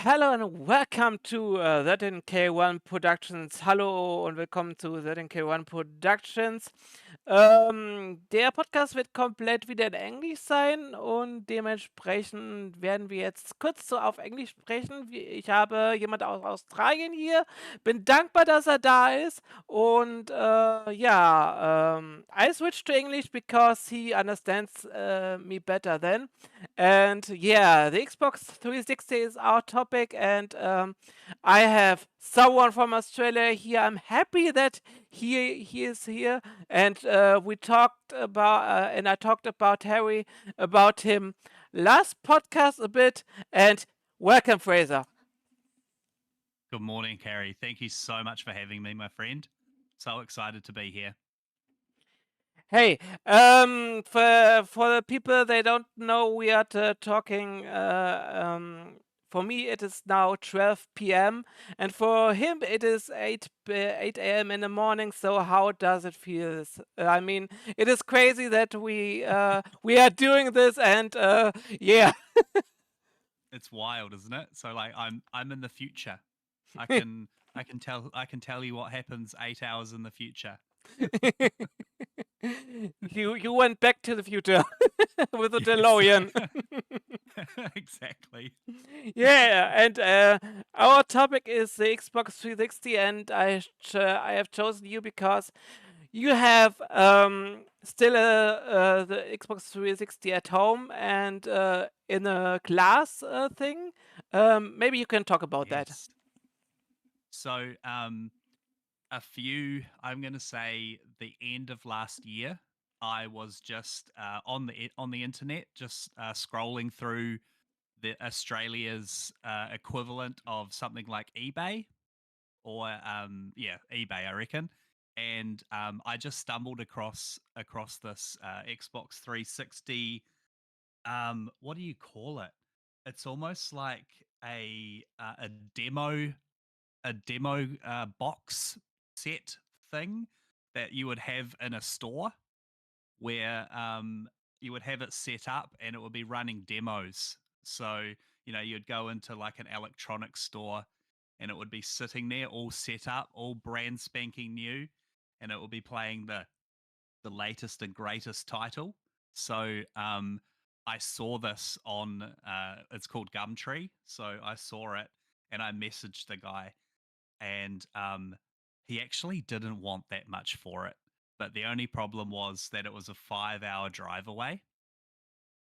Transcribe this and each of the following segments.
Hallo und welcome to ZNK1 Productions. Hallo und willkommen zu ZNK1 Productions. Der Podcast wird komplett wieder in Englisch sein und dementsprechend werden wir jetzt kurz so auf Englisch sprechen. Ich habe jemand aus Australien hier, bin dankbar, dass er da ist und I switched to English because he understands me better than. And yeah, the Xbox 360 is our topic, and I have someone from Australia here. I'm happy that he is here, and we talked about and I talked about him last podcast a bit. And welcome, Fraser. Good morning, Carrie. Thank you so much for having me, my friend. So excited to be here. Hey, for the people they don't know, we are talking. For me, it is now 12 p.m. and for him, it is 8 a.m. in the morning. So how does it feel? I mean, it is crazy that we are doing this, and yeah. It's wild, isn't it? So like I'm in the future. I can tell you what happens 8 hours in the future. You went back to the future with a Yes. DeLorean. Exactly. Yeah, and our topic is the Xbox 360, and I have chosen you because you have still the Xbox 360 at home and in a class thing. Maybe you can talk about that. Yes. So I'm going to say the end of last year, I was just on the internet, just scrolling through the Australia's equivalent of something like eBay or eBay, I reckon. And I just stumbled across this Xbox 360. What do you call it? It's almost like a demo box set thing that you would have in a store where you would have it set up and it would be running demos. So, you'd go into like an electronics store and it would be sitting there all set up, all brand spanking new, and it would be playing the latest and greatest title. So I saw this on it's called Gumtree. So I saw it and I messaged the guy and he actually didn't want that much for it. But the only problem was that it was a 5 hour drive away.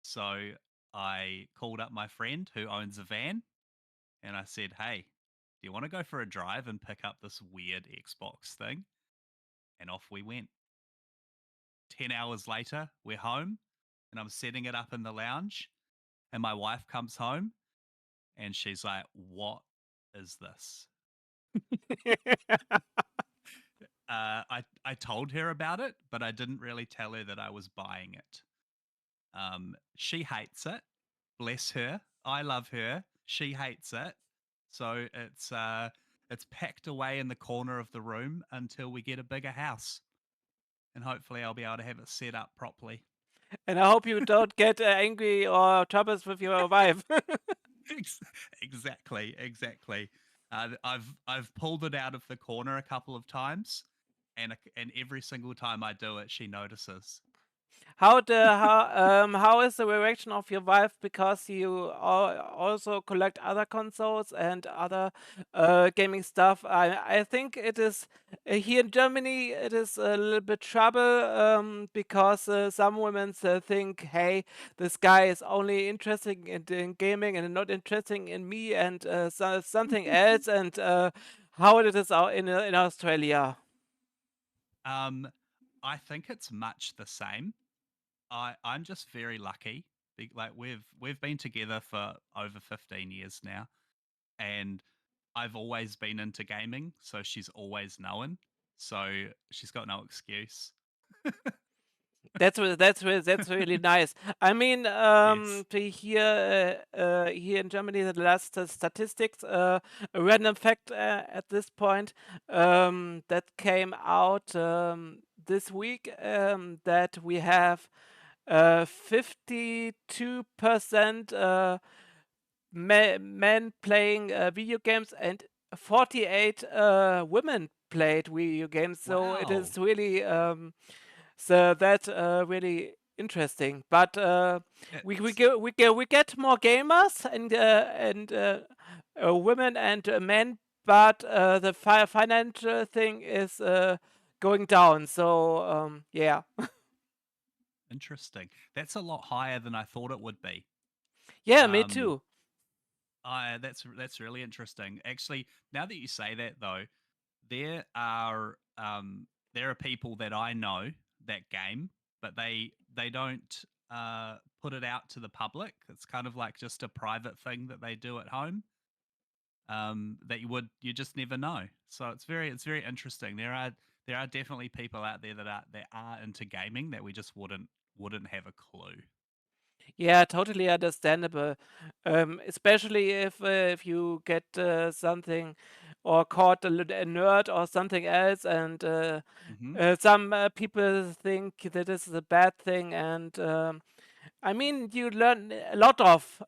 So I called up my friend who owns a van and I said, "Hey, do you want to go for a drive and pick up this weird Xbox thing?" And off we went. 10 hours later, we're home and I'm setting it up in the lounge. And my wife comes home and she's like, "What is this?" I told her about it, but I didn't really tell her that I was buying it. She hates it. Bless her. I love her. She hates it. So it's packed away in the corner of the room until we get a bigger house, and hopefully I'll be able to have it set up properly. And I hope you don't get angry or troubles with your wife. Exactly. I've pulled it out of the corner a couple of times, and every single time I do it, she notices. How is the reaction of your wife because you also collect other consoles and other gaming stuff? I think it is here in Germany it is a little bit trouble because some women think, hey, this guy is only interested in gaming and not interested in me and something else. And how it is out in Australia. Um, I think it's much the same. I'm just very lucky. Like we've been together for over 15 years now, and I've always been into gaming, so she's always known. So she's got no excuse. That's really nice. I mean, Yes. to here in Germany, the last statistics, a random fact at this point that came out this week that we have 52% men playing video games and 48 women played video games. So it Wow. is really so that's really interesting. But It's we get more gamers and women and men, but the financial thing is going down. So yeah, interesting. That's a lot higher than I thought it would be. yeah, me Um, too. that's really interesting. Actually, now that you say that though, there are there are people that I know that game, but they don't put it out to the public. It's kind of like just a private thing that they do at home. That you just never know. So it's very interesting. There are definitely people out there that are into gaming that we just wouldn't have a clue. Yeah, totally understandable. Especially if you get something or caught a nerd or something else, and Hmm. some people think that this is a bad thing. And I mean, you learn a lot of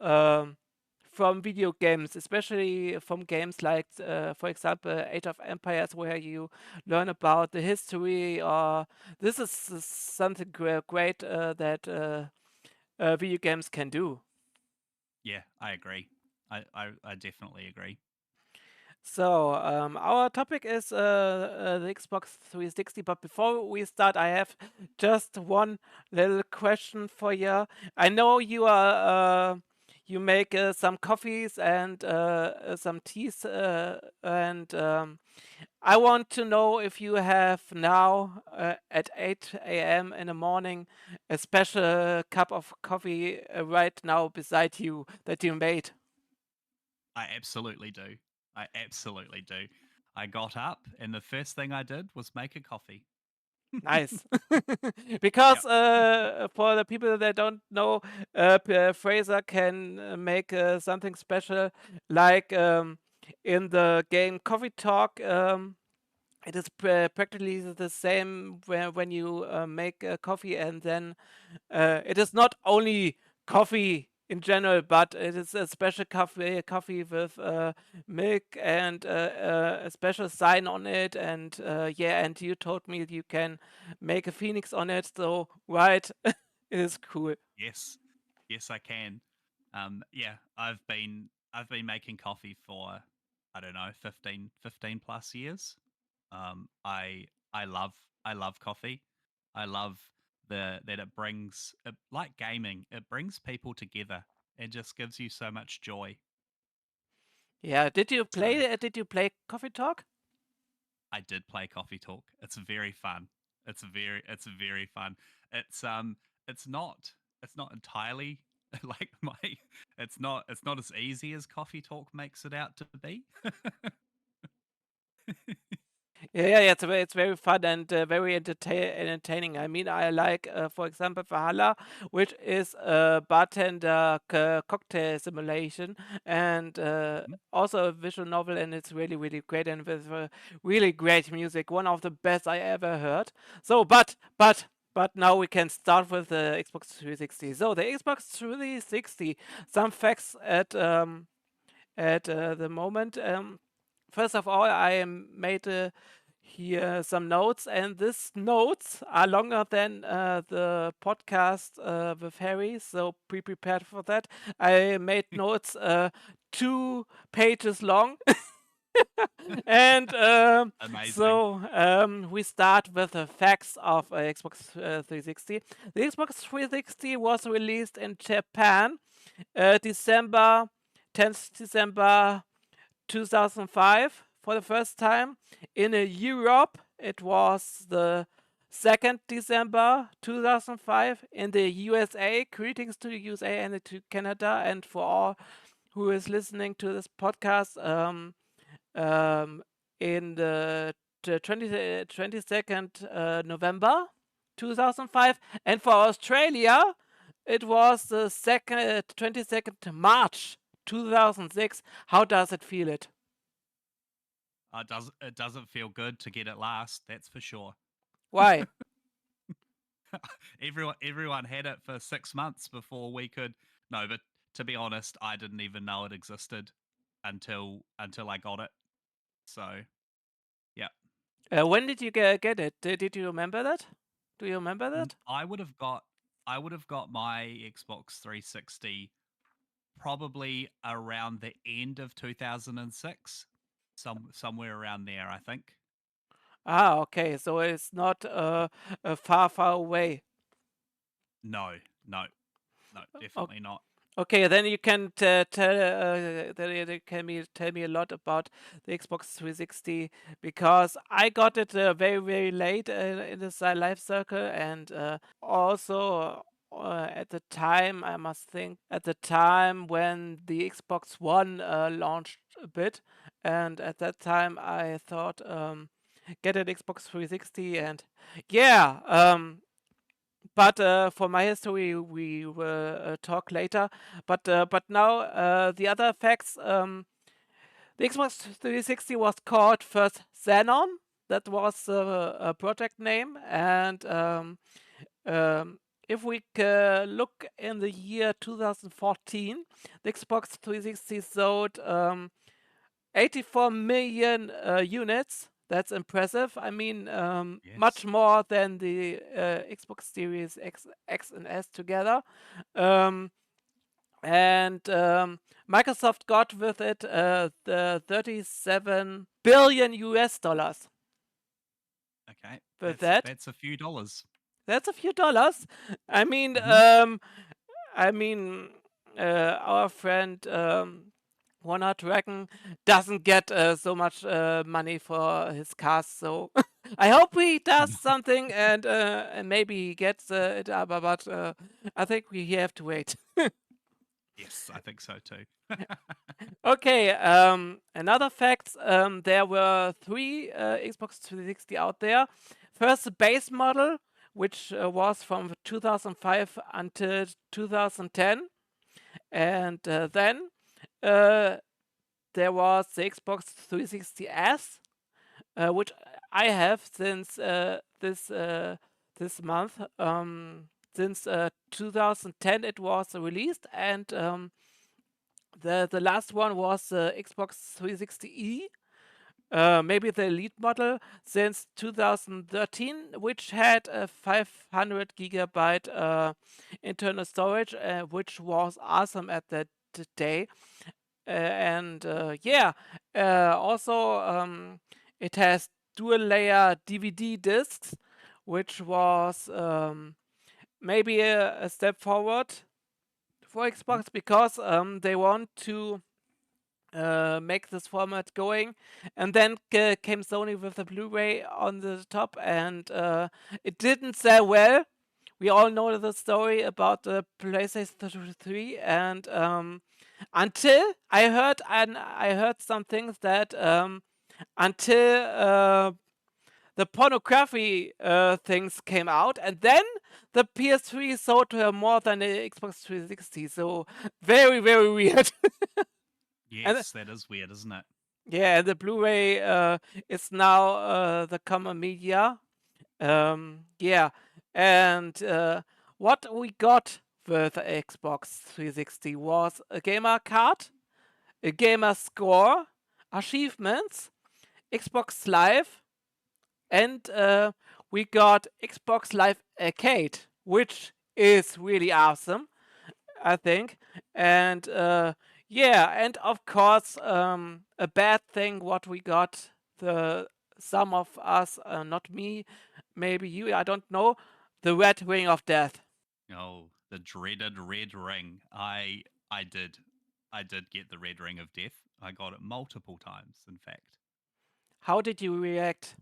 from video games, especially from games like, for example, Age of Empires, where you learn about the history. Or this is something great that. Video games can do. Yeah, I agree. I definitely agree. So, our topic is the Xbox 360. But before we start, I have just one little question for you. I know you are you make some coffees and some teas, and I want to know if you have now at 8 a.m. in the morning a special cup of coffee right now beside you that you made. I absolutely do. I absolutely do. I got up and the first thing I did was make a coffee. Nice. Because Yep. for the people that don't know, Fraser can make something special, like in the game Coffee Talk. It is practically the same when you make coffee, and then it is not only coffee in general, but it is a special coffee with milk and a special sign on it. And yeah, and you told me you can make a phoenix on it. So right, it is cool. Yes. Yes, I can. Yeah, I've been making coffee for I don't know, 15 plus years. Um, I I love coffee. I love the that it brings like gaming. It brings people together. It just gives you so much joy. Yeah, did you So play? Did you play Coffee Talk? I did play Coffee Talk. It's very fun. It's very fun. It's it's not entirely like my it's not as easy as Coffee Talk makes it out to be. Yeah, it's very fun and very entertaining. I mean, I like, for example, Valhalla, which is a bartender cocktail simulation, and Mhm. also a visual novel, and it's really great and with really great music, one of the best I ever heard. So, but now we can start with the Xbox 360. So the Xbox 360, some facts at the moment. First of all, I made here some notes, and these notes are longer than the podcast with Harry, so be prepared for that. I made notes 2 pages long. And Amazing. so we start with the facts of Xbox 360. The Xbox 360 was released in Japan December 10th December 2005 for the first time. In Europe, it was the 2nd December 2005. In the USA, greetings to the USA and to Canada, and for all who is listening to this podcast, um, in the 22nd November 2005. And for Australia, it was the 22nd March 2006. How does it feel it? It doesn't feel good to get it last, that's for sure. Why? Everyone had it for 6 months before we could. No, but to be honest, I didn't even know it existed until I got it. So yeah. When did you get it? Did you remember that? Do you remember Mm, that? I would have got my Xbox 360 probably around the end of 2006, somewhere around there, I think. Ah, okay. So it's not far, far away. No, no, no, O- definitely not. Okay, then you can then you can tell me a lot about the Xbox 360 because I got it very, very late in this life circle, and also at the time, I must think, at the time when the Xbox One launched a bit, and at that time I thought, get an Xbox 360, and yeah, but for my history, we will talk later. But now the other facts. The Xbox 360 was called first Xenon. That was a project name, and um, if we look in the year 2014, the Xbox 360 sold 84 million units. That's impressive. I mean, much Yes. more than the Xbox Series X and S together. Um, and Microsoft got with it the 37 billion US dollars. Okay. With that, That's a few dollars. that's a few dollars. I mean, Mhm. I mean, our friend Warner Dragon doesn't get so much money for his cast, so I hope he does something and maybe he gets it, but I think we have to wait. Yes, I think so too. Okay, another fact, there were three Xbox 360 out there. First, the base model, which was from 2005 until 2010. And then uh, there was the Xbox 360S, which I have since this month. Since 2010, it was released, and the last one was the Xbox 360E. Maybe the elite model since 2013, which had a 500 gigabyte internal storage, which was awesome at that day. And yeah, also it has dual layer DVD discs, which was maybe a step forward for Mhm. Xbox because they want to make this format going. And then came Sony with the Blu-ray on the top, and it didn't sell well. We all know the story about the PlayStation 3, and until I heard some things that until the pornography things came out, and then the PS3 sold more than the Xbox 360. So very, very weird. And Yes, that is weird, isn't it? yeah, the Blu-ray is now the common media. Yeah, and what we got with the Xbox 360 was a gamer card, a gamer score, achievements, Xbox Live, and we got Xbox Live Arcade, which is really awesome, I think. And yeah, and of course, a bad thing what we got, the some of us, not me, maybe you, I don't know, the red ring of death. Oh, the dreaded red ring. I did. I did get the red ring of death. I got it multiple times, in fact. How did you react?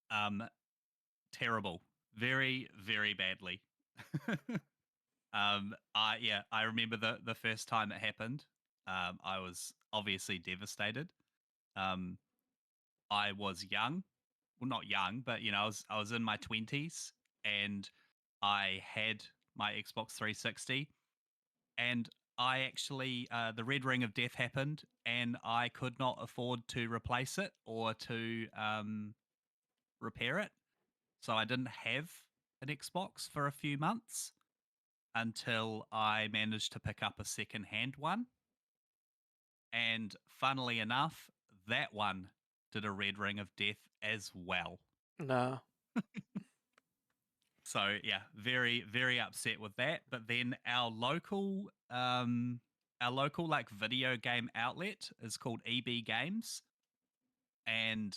Um, Terrible. Very, very badly. I remember the first time it happened. I was obviously devastated. Um, I was young, well, not young, but I was in my 20s, and I had my Xbox 360, and I actually the red ring of death happened, and I could not afford to replace it or to repair it, so I didn't have an Xbox for a few months. until I managed to pick up a second-hand one. And funnily enough, that one did a red ring of death as well. No. So yeah, very very upset with that. But then our local like video game outlet is called EB Games, and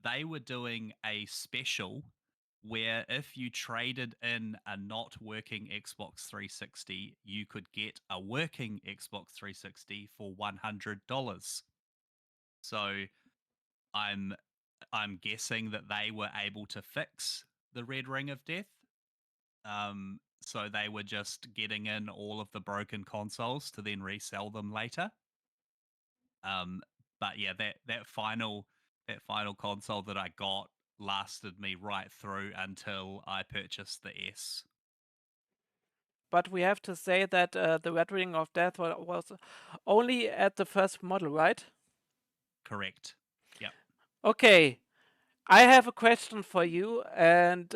they were doing a special where if you traded in a not working Xbox 360, you could get a working Xbox 360 for $100. So I'm I'm guessing that they were able to fix the red ring of death. So they were just getting in all of the broken consoles to then resell them later. Um, but yeah, that final console that I got lasted me right through until I purchased the S. But we have to say that the Red Ring of Death was only at the first model, right? Correct. Yep. Okay, I have a question for you, and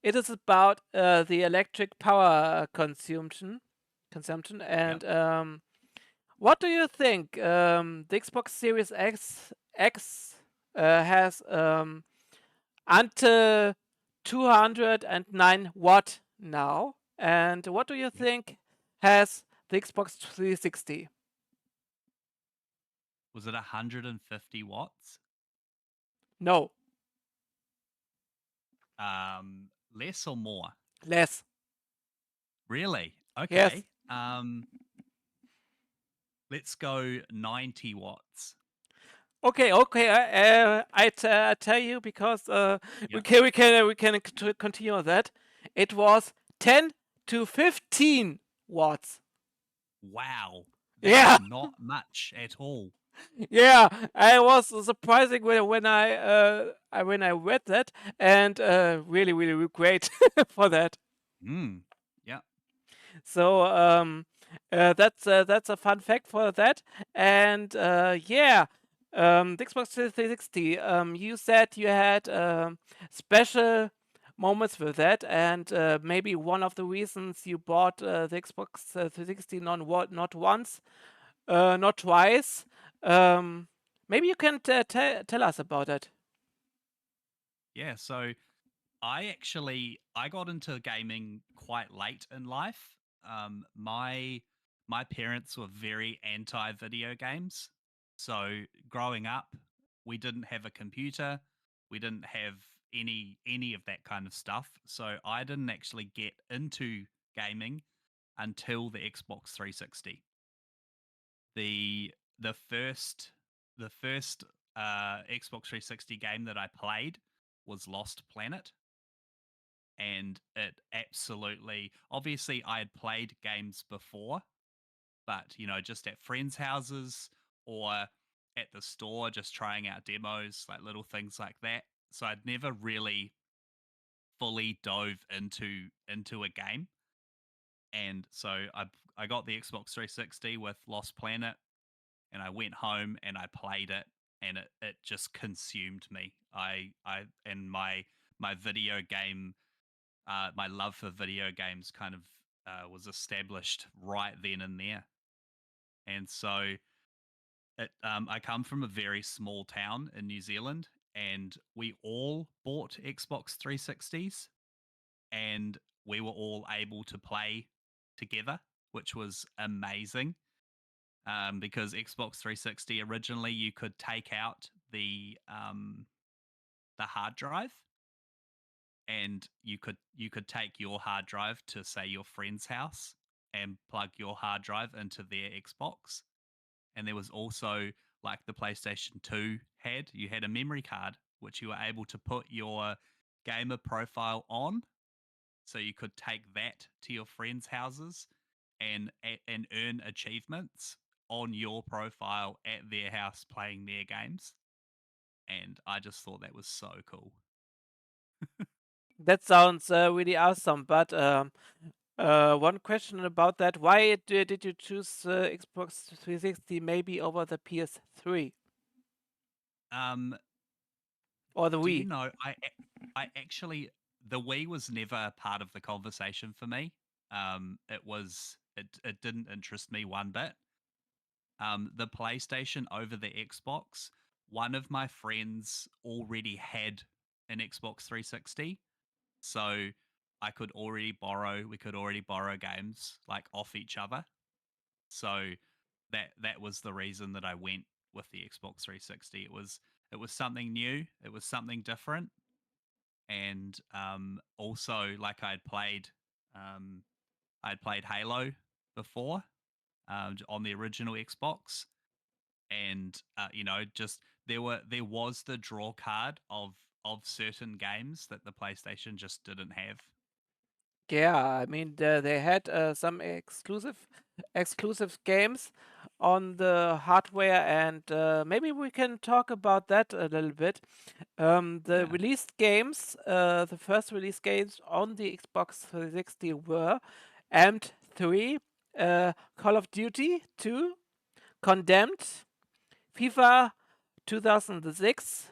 it is about the electric power consumption, Yep. and what do you think? The Xbox Series X has until 209 watt now, and what do you Yep. think has the Xbox 360? Was it 150 watts? No, Less or more? less. Really? Yes. Okay. Let's go 90 watts. Okay, okay. I tell you because we Yep. can continue that. It was 10 to 15 watts. Wow. Yeah, That's not much at all. yeah. I was surprising when I read that, and really great for that. Mm. Yep. So that's a fun fact for that. And yeah, the Xbox 360. You said you had special moments with that, and maybe one of the reasons you bought the Xbox 360 not once, not twice. Um, Maybe you can tell us about it. Yeah, so I got into gaming quite late in life. My parents were very anti video games. So growing up, we didn't have a computer. We didn't have any of that kind of stuff. So I didn't actually get into gaming until the Xbox 360. The the first the first Xbox 360 game that I played was Lost Planet, and it absolutely, obviously I had played games before, but just at friends' houses or at the store just trying out demos, like little things like that. So I'd never really fully dove into a game. And so I got the Xbox 360 with Lost Planet, and I went home and I played it, and it just consumed me. I and my video game my love for video games kind of was established right then and there. And so I come from a very small town in New Zealand, and we all bought Xbox 360s, and we were all able to play together, which was amazing. Because Xbox 360 originally you could take out the hard drive, and you could take your hard drive to, say, your friend's house and plug your hard drive into their Xbox. And there was also, like the PlayStation 2 had, you had a memory card which you were able to put your gamer profile on, so you could take that to your friends' houses and earn achievements on your profile at their house playing their games. And I just thought that was so cool. That sounds really awesome. But one question about that: why did you choose Xbox 360 maybe over the PS3 um or the Do you Wii? know, I actually, the Wii was never part of the conversation for me. It didn't interest me one bit. The PlayStation over the Xbox, one of my friends already had an Xbox 360, so we could already borrow games like off each other. So that was the reason that I went with the Xbox 360. It was something new, it was something different, and also like I'd played Halo before on the original Xbox, and just there was the draw card of certain games that the PlayStation just didn't have. Yeah, I mean they had some exclusive games on the hardware, and maybe we can talk about that a little bit. The Yeah, released games, the first release games on the Xbox 360 were Amped 3, Call of Duty 2, Condemned, FIFA 2006,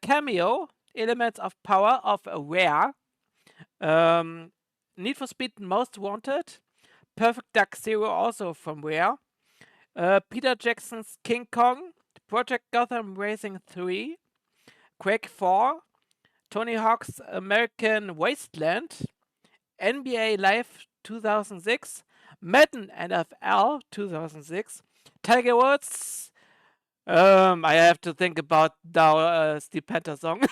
Cameo, Elements of Power of Rare, um, Need for Speed Most Wanted, Perfect Dark Zero also from Rare, Peter Jackson's King Kong, Project Gotham Racing 3, Quake 4, Tony Hawk's American Wasteland, NBA Live 2006, Madden NFL 2006, Tiger Woods. I have to think about the Steve Panther song.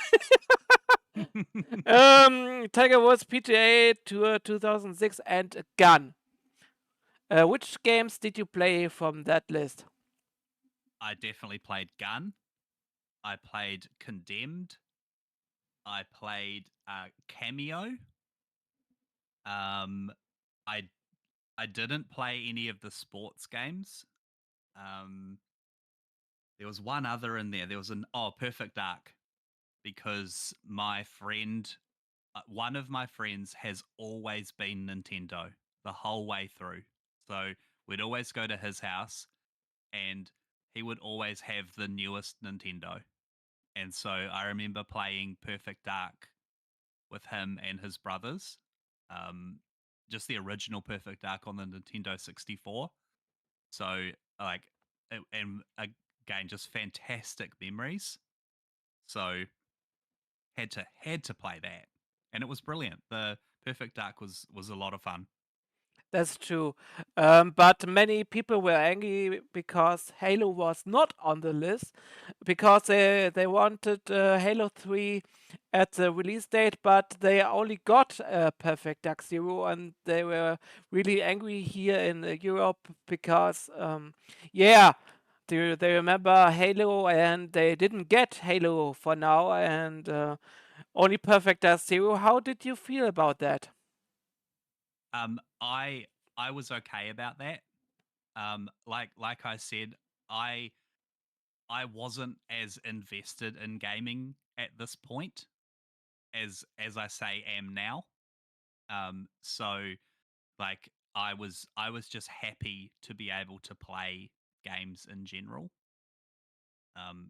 Tiger Woods PGA Tour 2006 and Gun. Which games did you play from that list? I definitely played Gun. I played Condemned. I played Cameo. Um, I I didn't play any of the sports games. Um, there was one other in there. There was Perfect Dark, because one of my friends has always been Nintendo the whole way through. So we'd always go to his house, and he would always have the newest Nintendo. And so I remember playing Perfect Dark with him and his brothers. Um, just the original Perfect Dark on the Nintendo 64. So like, and again, just fantastic memories. So had to play that, and it was brilliant. The Perfect Dark was a lot of fun. That's true. But many people were angry because Halo was not on the list because they wanted Halo 3 at the release date, but they only got Perfect Dark Zero, and they were really angry here in Europe because, yeah, they remember Halo and they didn't get Halo for now, and only Perfect Dark Zero. How did you feel about that? I was okay about that. Like I said, I I wasn't as invested in gaming at this point as I say am now. So like I was just happy to be able to play games in general.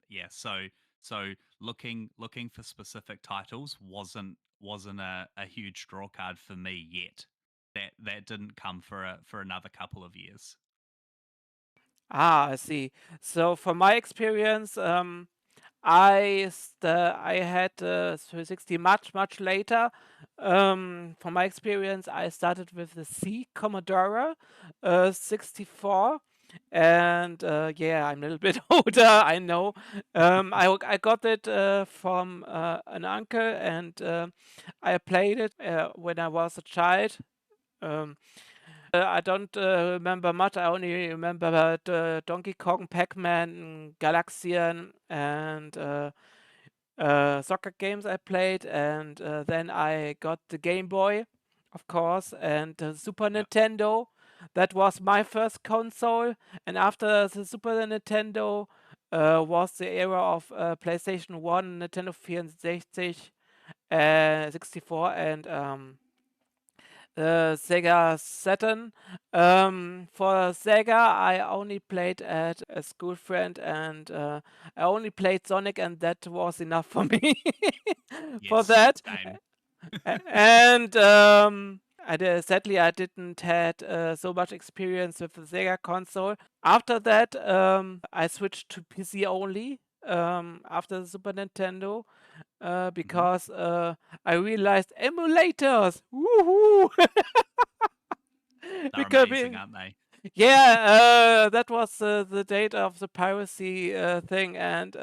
Yeah, so looking for specific titles wasn't a huge draw card for me yet. That didn't come for another couple of years. Ah, I see. So from my experience, I had 360 much later. From my experience, I started with the C Commodore 64, and yeah, I'm a little bit older, I know. I got it from an uncle, and I played it when I was a child. Um, I don't remember much. I only remember Donkey Kong, Pac-Man, Galaxian, and soccer games I played. And then I got the Game Boy, of course, and the Super Yep. Nintendo. That was my first console. And after the Super Nintendo was the era of PlayStation 1, Nintendo 64, 64, and Sega Saturn. For Sega, I only played at a school friend, and I only played Sonic, and that was enough for me for Yes, that. same. And sadly I didn't had so much experience with the Sega console. After that, I switched to PC only after the Super Nintendo Hmm. because I realized emulators. Woohoo! They're because amazing, aren't they? yeah, that was the date of the piracy thing, and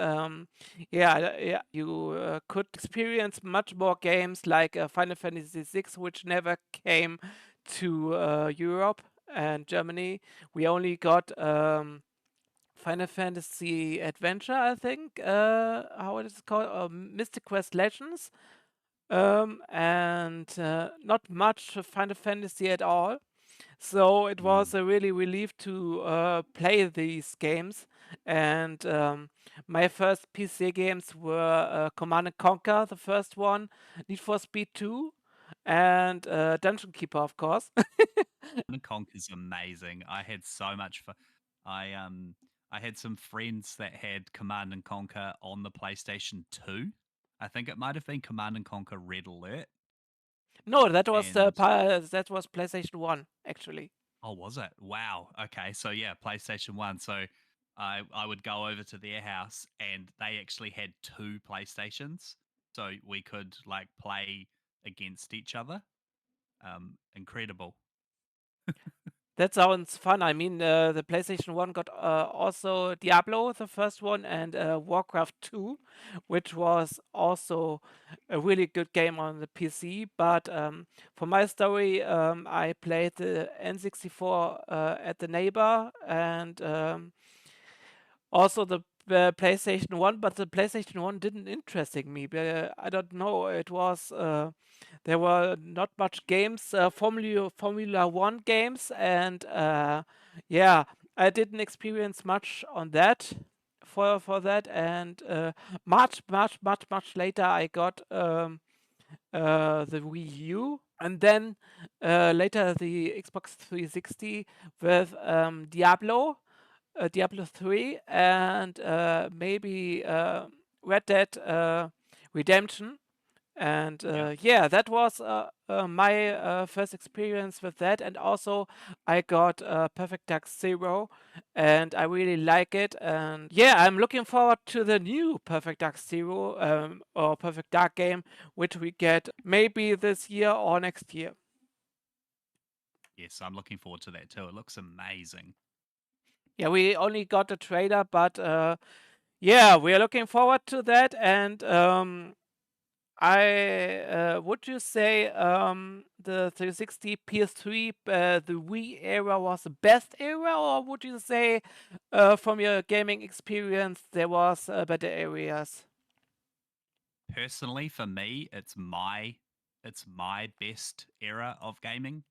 yeah, you could experience much more games like Final Fantasy VI, which never came to Europe and Germany. We only got Final Fantasy Adventure, I think. How it is called? Mystic Quest Legends, and not much Final Fantasy at all. So it Mm. was a really relief to play these games. And my first PC games were Command and Conquer, the first one, Need for Speed 2, and Dungeon Keeper, of course. And Conk is amazing. I had so much fun. I had some friends that had Command and Conquer on the PlayStation 2. I think it might have been Command and Conquer Red Alert. No, And that was PlayStation 1, actually. oh, was it? Wow. Okay. So yeah, PlayStation 1. So I would go over to their house and they actually had two PlayStations. So we could like play against each other. Incredible. That sounds fun. I mean, the PlayStation 1 got also Diablo, the first one, and Warcraft 2, which was also a really good game on the PC. But for my story, I played the N64 at the neighbor and also the PlayStation 1, but the PlayStation 1 didn't interesting me. I don't know. It was there were not much games, Formula One games, and yeah, I didn't experience much on that for that. And much later, I got the Wii U, and then later the Xbox 360 with Diablo, Diablo 3, and maybe Red Dead Redemption. And Yeah. yeah, that was my first experience with that. And also, I got Perfect Dark Zero, and I really like it. And yeah, I'm looking forward to the new Perfect Dark Zero or Perfect Dark game, which we get maybe this year or next year. Yes, I'm looking forward to that too. It looks amazing. Yeah, we only got the trailer, but yeah, we are looking forward to that. And I would you say the 360 PS3, the Wii era was the best era, or would you say from your gaming experience there was better areas? Personally, for me, it's my best era of gaming.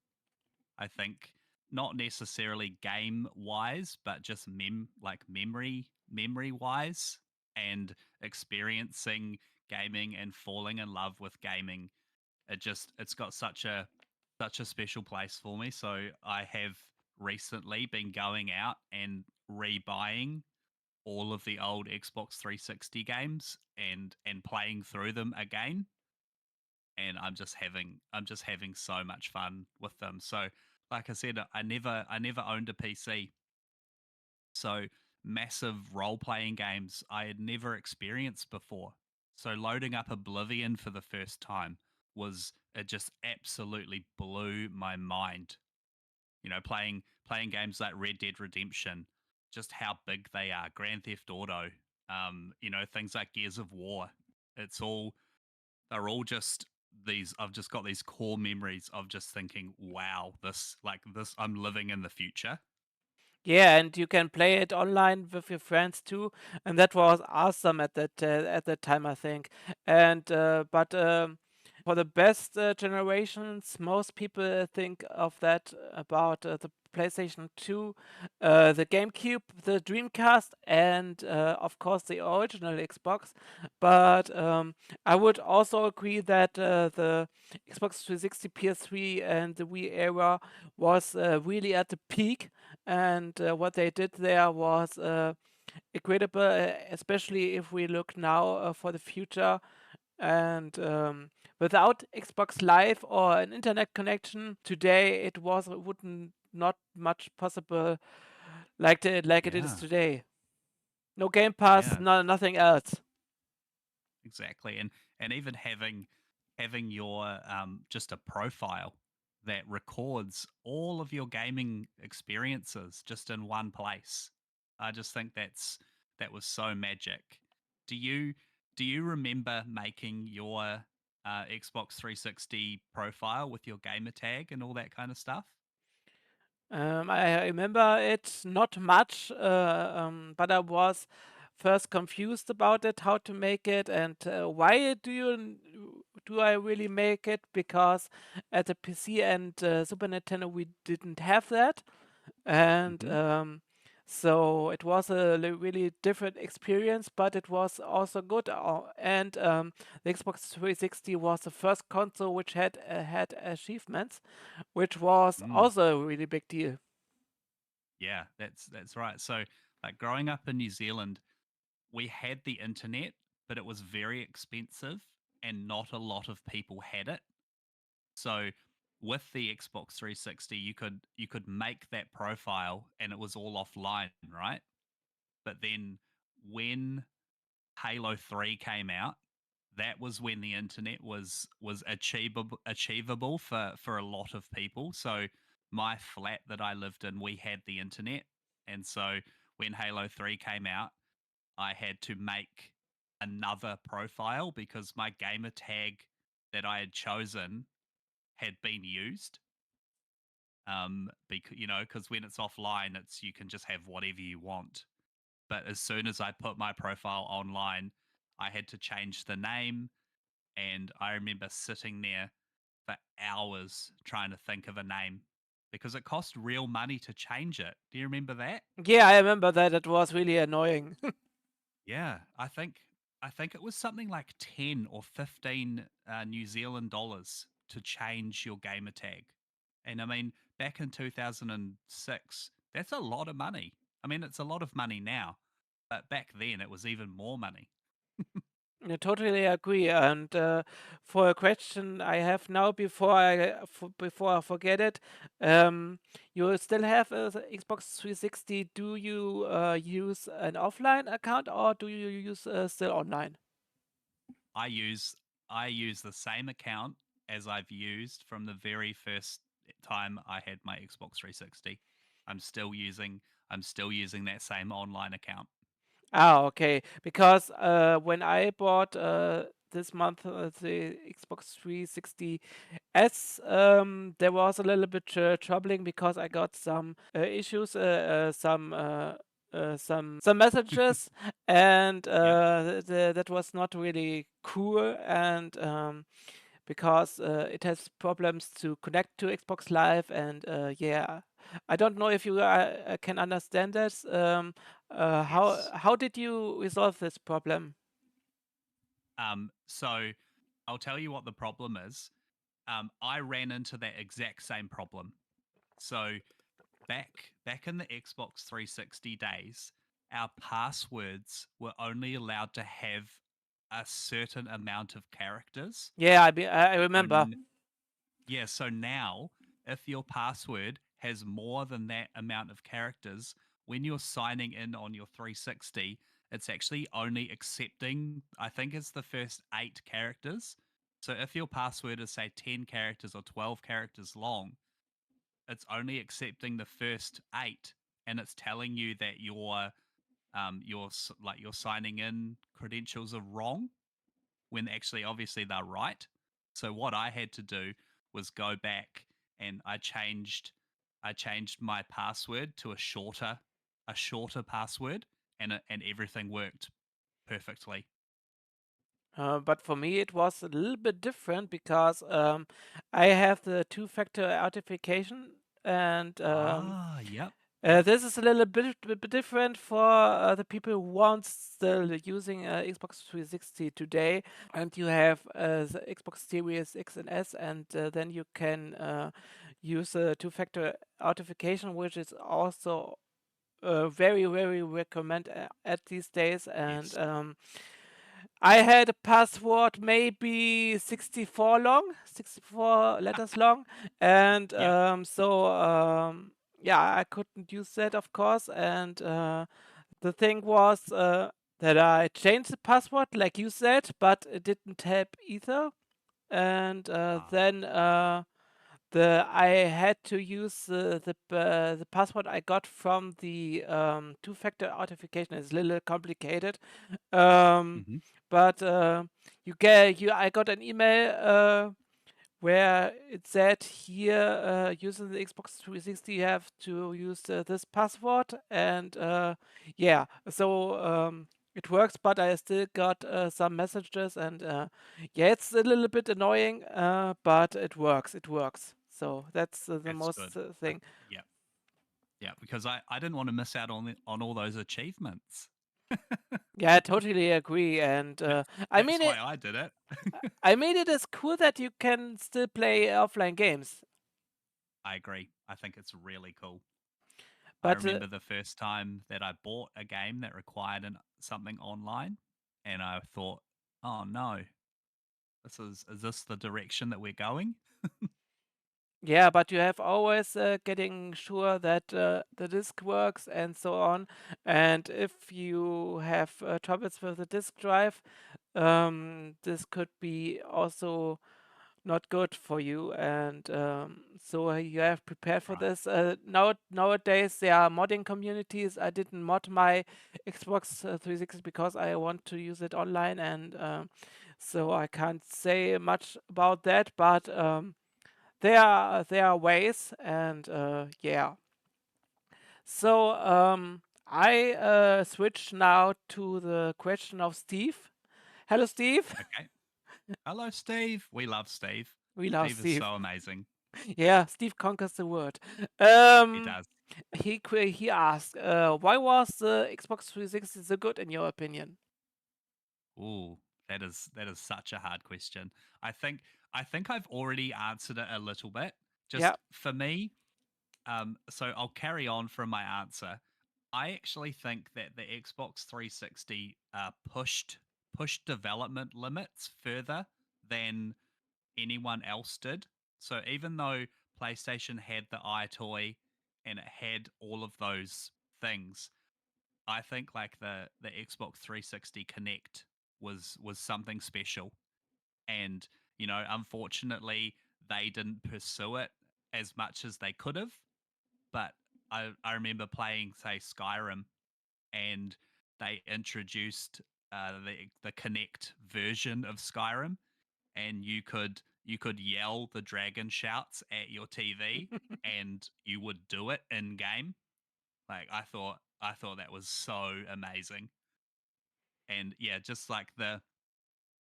I think not necessarily game wise, but just memory wise and experiencing gaming and falling in love with gaming. It's got such a special place for me. So I have recently been going out and rebuying all of the old Xbox 360 games and playing through them again, and I'm just having so much fun with them. So like I said, I never owned a PC. So massive role playing games I had never experienced before. So loading up Oblivion for the first time was it just absolutely blew my mind. Playing games like Red Dead Redemption, just how big they are, Grand Theft Auto, things like Gears of War. It's all they're all just these I've just got these core memories of just thinking, wow, this I'm living in the future. Yeah, and you can play it online with your friends too, and that was awesome at that time, I think. And but for the best generations, most people think of that about the PlayStation 2, the GameCube, the Dreamcast, and of course the original Xbox. But I would also agree that the Xbox 360, PS3, and the Wii era was really at the peak, and what they did there was incredible, especially if we look now for the future. And without Xbox Live or an internet connection today, it was wouldn't not much possible like it is Yeah. today. No Game Pass, Yeah. no nothing else. Exactly, and even having your just a profile that records all of your gaming experiences just in one place. I just think that was so magic. Do you do you remember making your Xbox 360 profile with your gamer tag and all that kind of stuff? I remember it not much, but I was first confused about it, how to make it, and why do I really make it? Because at the PC and Super Nintendo we didn't have that, and Hmm. so it was a really different experience, but it was also good. And the Xbox 360 was the first console which had achievements, which was Mm. also a really big deal. Yeah, that's right. So, like growing up in New Zealand, we had the internet, but it was very expensive and not a lot of people had it. So with the Xbox 360, you could make that profile and it was all offline, right? But then when Halo 3 came out, that was when the internet was achievable for a lot of people. So my flat that I lived in, we had the internet. And so when Halo 3 came out, I had to make another profile because my gamer tag that I had chosen had been used. Because because when it's offline, it's you can just have whatever you want. But as soon as I put my profile online, I had to change the name, and I remember sitting there for hours trying to think of a name because it cost real money to change it. Do you remember that? Yeah, I remember that. It was really annoying. Yeah, I think it was something like 10 or 15 New Zealand dollars to change your gamer tag. And I mean, back in 2006, that's a lot of money. I mean, it's a lot of money now, but back then it was even more money. I totally agree. And for a question I have now, before I forget it, you still have a Xbox 360. Do you use an offline account or do you use still online? I use I use the same account as I've used from the very first time I had my Xbox 360. I'm still using that same online account. Ah, okay. Because when I bought this month the Xbox 360 S, there was a little bit troubling because I got some issues, some messages, and Yep. that was not really cool. And because it has problems to connect to Xbox Live, and yeah, I don't know if you can understand this. Yes. How did you resolve this problem? So I'll tell you what the problem is. I ran into that exact same problem. So back in the Xbox 360 days, our passwords were only allowed to have a certain amount of characters. Yeah, I remember. And yeah, so now if your password has more than that amount of characters, when you're signing in on your 360, it's actually only accepting, I think it's the first 8 characters. So if your password is, say, 10 characters or 12 characters long, it's only accepting the first 8, and it's telling you that your signing in credentials are wrong when actually obviously they're right. So what I had to do was go back and I changed my password to a shorter password, and everything worked perfectly. But for me, it was a little bit different because I have the two-factor authentication, and Ah, yep, yep, this is a little bit different for the people who want still using Xbox 360 today. And you have the Xbox Series X and S, and then you can use a two-factor authentication, which is also very recommend at these days. And yes. I had a password maybe 64 long, 64 letters long, and Yep. yeah, I couldn't use that, of course. And the thing was that I changed the password, like you said, but it didn't help either. And Ah. then the I had to use the password I got from the two-factor authentication. It's a little complicated, um, Hmm. but I got an email where it said here using the Xbox 360 you have to use this password, and yeah, so it works, but I still got some messages, and yeah, it's a little bit annoying, but it works. It works. So that's the That's most good. thing. Yeah. Yeah. Because I didn't want to miss out on all those achievements. Yeah, I totally agree, and I That's mean why it. I did it. I mean it is cool that you can still play offline games, I agree. I think it's really cool. I but remember the first time that I bought a game that required something online, and I thought, "Oh no, is this the direction that we're going?" yeah, but you have always getting sure that the disk works and so on. And if you have troubles with the disk drive, this could be also not good for you. And so you have prepared for Right. this. Nowadays, there are modding communities. I didn't mod my Xbox 360 because I want to use it online, and so I can't say much about that. But there are ways, and yeah. So I switch now to the question of Steve. Hello, Steve. Okay. Hello, Steve. We love Steve. We love Steve is Steve. so amazing. Yeah, Steve conquers the world. He Um, does. he asked, why was the Xbox 360 so good in your opinion? Ooh, that is such a hard question. I think I think I've already answered it a little bit. Yeah, Just for me, so I'll carry on from my answer. I actually think that the Xbox 360 pushed development limits further than anyone else did. So even though PlayStation had the iToy and it had all of those things, I think like the Xbox 360 Connect was something special. And unfortunately, they didn't pursue it as much as they could have. But I remember playing, say, Skyrim, and they introduced the Connect version of Skyrim, and you could yell the dragon shouts at your TV, and you would do it in game. Like I thought that was so amazing, and yeah, just like the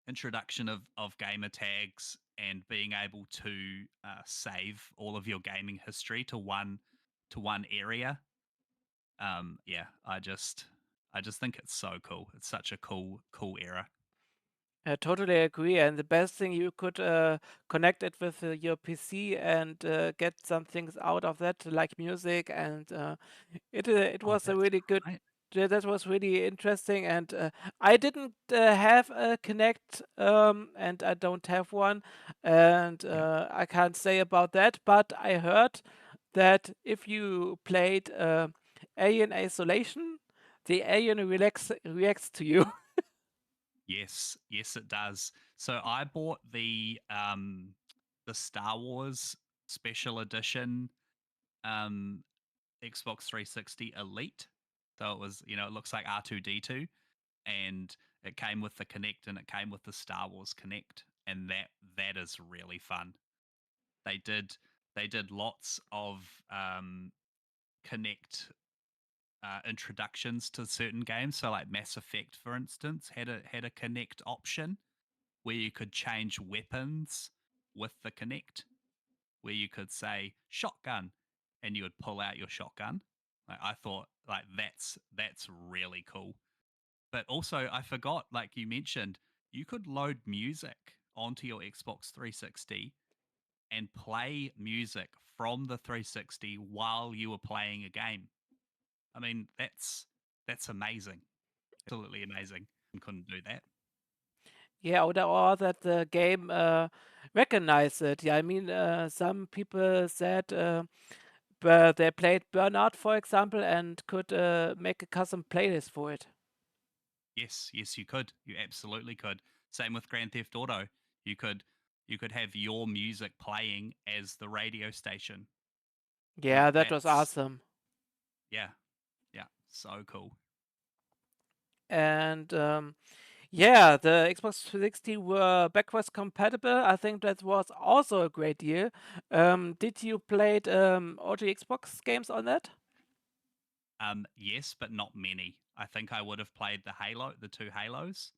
introduction of gamer tags and being able to save all of your gaming history to one area. Yeah, I just think it's so cool. It's such a cool era. I totally agree. And the best thing you could connect it with your PC and get some things out of that, like music, and it Oh, was a that's really good. right. That was really interesting, and I didn't have a Connect, and I don't have one, and Yep. I can't say about that. But I heard that if you played Alien Isolation, the alien reacts to you. Yes, yes, it does. So I bought the Star Wars special edition um Xbox 360 Elite. So it looks like R2D2, and it came with the Connect, and it came with the Star Wars Connect, and that is really fun. They did they did lots of Connect introductions to certain games. So like Mass Effect, for instance, had a Connect option where you could change weapons with the Connect, where you could say shotgun, and you would pull out your shotgun. Like, I thought like that's really cool. But also I forgot, like you mentioned, you could load music onto your Xbox 360 and play music from the 360 while you were playing a game. I mean, that's amazing. Absolutely amazing. Couldn't do that. Yeah, or that the game recognized it. Yeah, I mean, some people said they played Burnout, for example, and could make a custom playlist for it. Yes, yes, you could. You absolutely could. Same with Grand Theft Auto. You could you could have your music playing as the radio station. Like Yeah, that was that's awesome. yeah, yeah, so cool. And yeah, the Xbox 360 were backwards compatible. I think that was also a great deal. Did you play all the Xbox games on that? Yes, but not many. I think I would have played the two Halos,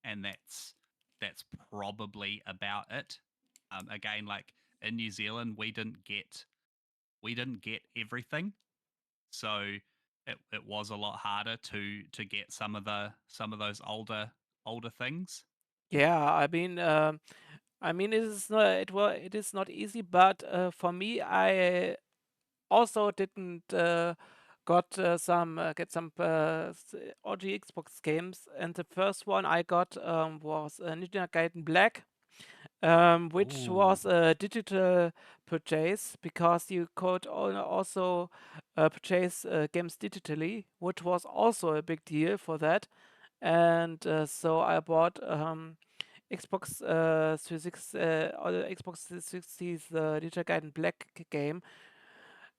and that's probably about it. Again, like in New Zealand, we didn't get everything, so it was a lot harder to get some of those older things. Yeah, I mean, it is not easy, but for me, I also didn't got some get some OG Xbox games, and the first one I got was Ninja Gaiden Black, which Oh, was a digital purchase because you could also purchase games digitally, which was also a big deal for that. And so I bought Xbox 360, or the Xbox 360's Ninja Gaiden Black game,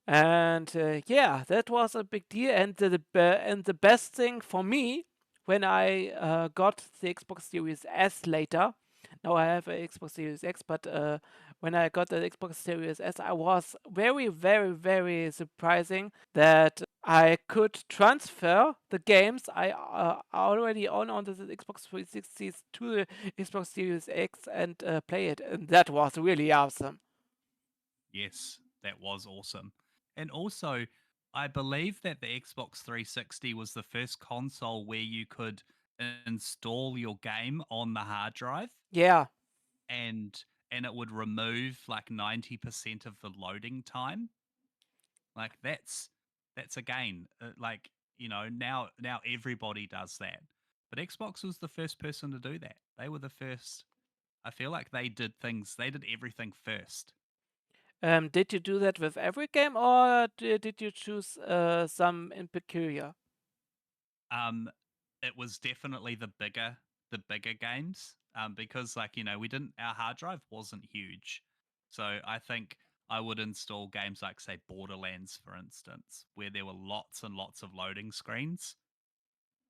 and yeah, that was a big deal. And and the best thing for me when I got the Xbox Series S later. Now I have a Xbox Series X, but when I got the Xbox Series S, I was very, very, very surprising that I could transfer the games I already own on the Xbox 360 to the Xbox Series X and play it, and that was really awesome. yes, that was awesome. And also, I believe that the Xbox 360 was the first console where you could install your game on the hard drive Yeah. and it would remove like 90% of the loading time. Like that's again like now everybody does that. But Xbox was the first person to do that. They were the first. I feel like they did everything first. Did you do that with every game, or did you choose some in peculiar? Um, it was definitely the bigger games because like we didn't our hard drive wasn't huge, so I think I would install games like say Borderlands for instance, where there were lots and lots of loading screens.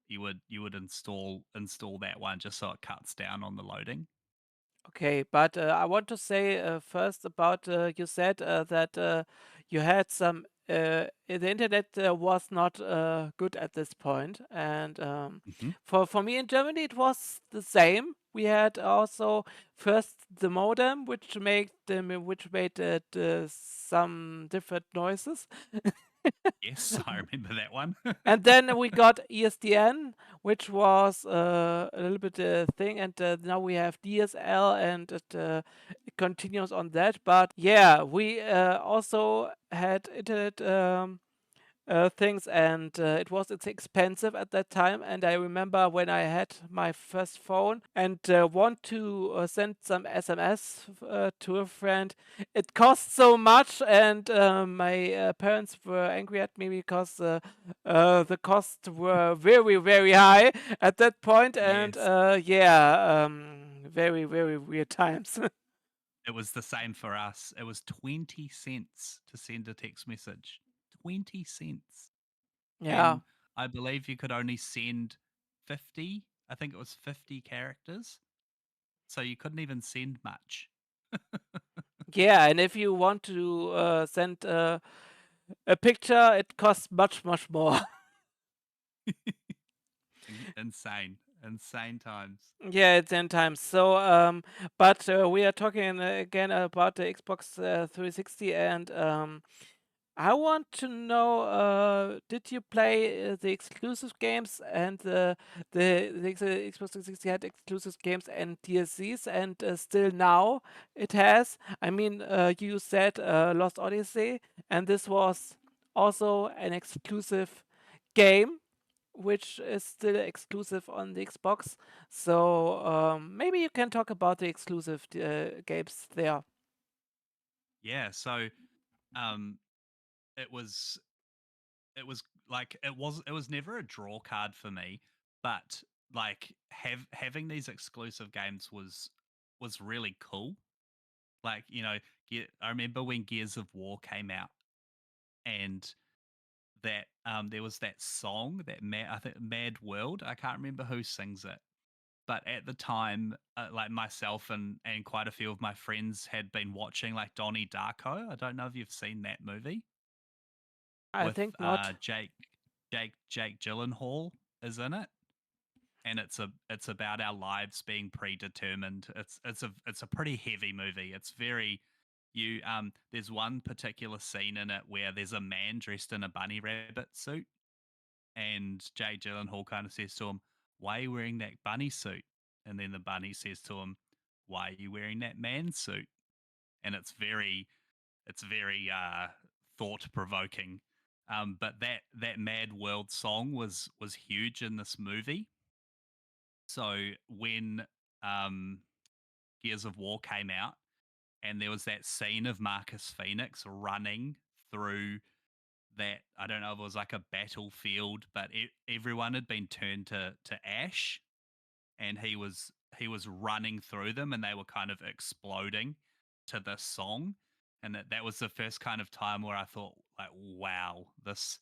You would install that one just so it cuts down on the loading. Okay, but I want to say first about you said that you had some the internet was not good at this point, and Hmm. for me in Germany it was the same. We had also first the modem, which made some different noises. Yes, I remember that one. And then we got ESDN, which was a little bit thing, and now we have DSL, and it continues on that. But yeah, we also had internet things, and it's expensive at that time. And I remember when I had my first phone and want to send some SMS to a friend, it cost so much, and my parents were angry at me because the costs were very, very high at that point. And Yes, yeah, very, very weird times. it was the same for us. It was 20 cents to send a text message. 20 cents. Yeah. And I believe you could only send 50, I think it was 50 characters. So you couldn't even send much. Yeah, and if you want to send a picture, it costs much, much more. Insane. Insane times. Yeah, it's 10 times. So, but we are talking again about the Xbox 360, and I want to know, did you play the exclusive games, and the Xbox 360 had exclusive games and DLCs, and still now it has. I mean, you said Lost Odyssey, and this was also an exclusive game which is still exclusive on the Xbox. So maybe you can talk about the exclusive games there. Yeah, so um, it was it was never a draw card for me, but like having these exclusive games was really cool. Like, I remember when Gears of War came out, and that there was that song, that I think Mad World. I can't remember who sings it, but at the time, like myself and quite a few of my friends had been watching like Donnie Darko. I don't know if you've seen that movie I with think not. Jake Gyllenhaal is in it, and it's about our lives being predetermined. It's a pretty heavy movie. It's very you There's one particular scene in it where there's a man dressed in a bunny rabbit suit, and Jake Gyllenhaal kind of says to him, "Why are you wearing that bunny suit?" And then the bunny says to him, "Why are you wearing that man suit?" And it's very thought provoking. But that Mad World song was huge in this movie. So when um, Gears of War came out, and there was that scene of Marcus Phoenix running through that, I don't know if it was like a battlefield, but everyone had been turned to ash, and he was running through them, and they were kind of exploding to this song. And that was the first kind of time where I thought, like, wow, this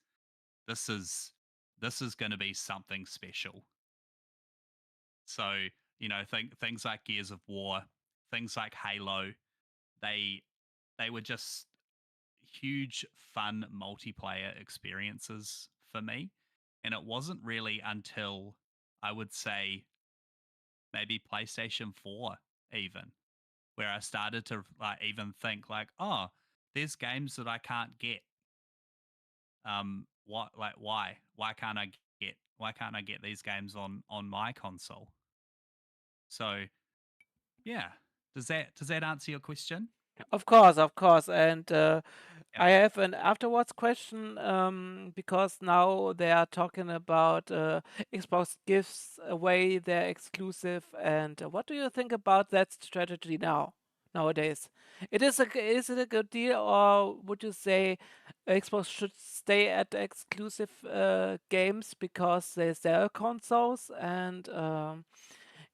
is this is going to be something special. So, things like Gears of War, things like Halo, they they were just huge fun multiplayer experiences for me. And it wasn't really until, I would say, maybe PlayStation 4 even, where I started to like even think like, oh, there's games that I can't get. What like why can't I get these games on my console? So yeah, does that answer your question? Of course, of course. And Yeah. I have an afterwards question because now they are talking about Xbox gives away their exclusive. And what do you think about that strategy nowadays? Is it a good deal, or would you say Xbox should stay at the exclusive games because they sell consoles and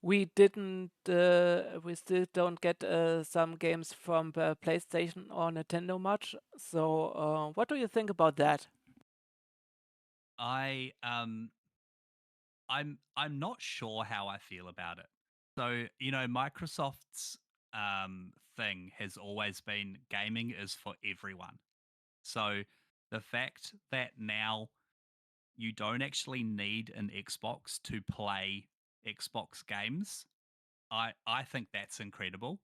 we still don't get some games from PlayStation or Nintendo much. So, what do you think about that? I I'm not sure how I feel about it. So, Microsoft's thing has always been gaming is for everyone. So, the fact that now you don't actually need an Xbox to play Xbox games, I think that's incredible.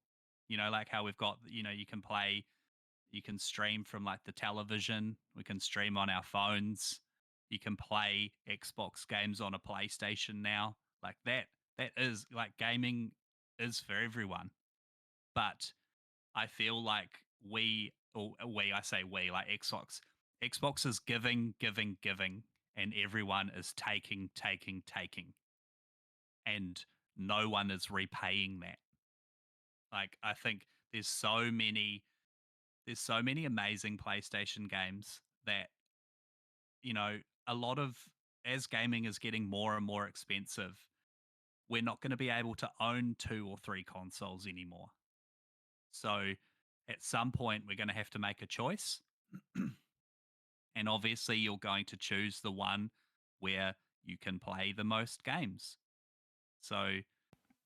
Like how we've got, you can stream from like the television, we can stream on our phones, you can play Xbox games on a PlayStation now. Like that is like gaming is for everyone. But I feel like I say we, like Xbox is giving, giving, giving, and everyone is taking, taking, taking, and no one is repaying that. Like, I think there's so many amazing PlayStation games that, a lot of, as gaming is getting more and more expensive, we're not going to be able to own two or three consoles anymore. So at some point, we're going to have to make a choice. And obviously, you're going to choose the one where you can play the most games. So,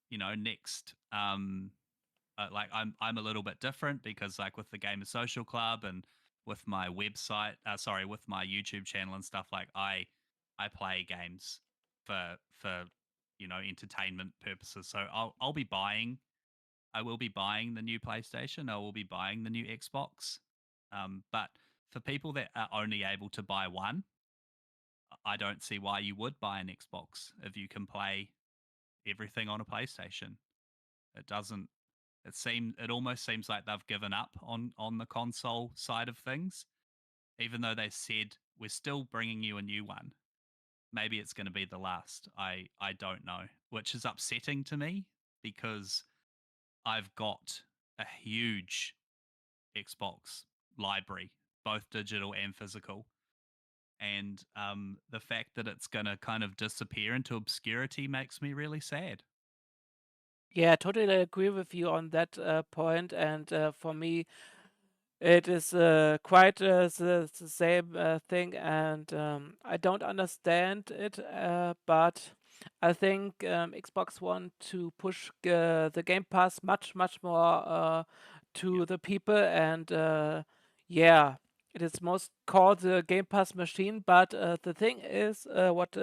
next, like I'm a little bit different because like with the Gamer Social Club and with my website, with my YouTube channel and stuff, like I play games for entertainment purposes. So I will be buying the new PlayStation. I will be buying the new Xbox. But for people that are only able to buy one, I don't see why you would buy an Xbox if you can play everything on a PlayStation. It doesn't. It almost seems like they've given up on the console side of things, even though they said we're still bringing you a new one. maybe it's going to be the last. I don't know, which is upsetting to me because I've got a huge Xbox library, both digital and physical. And the fact that it's going to kind of disappear into obscurity makes me really sad. Yeah, I totally agree with you on that point. And for me, it is quite the same thing, and I don't understand it, but I think Xbox want to push the Game Pass much more Yep. to the people, and yeah, it is most called the Game Pass machine. But the thing is, what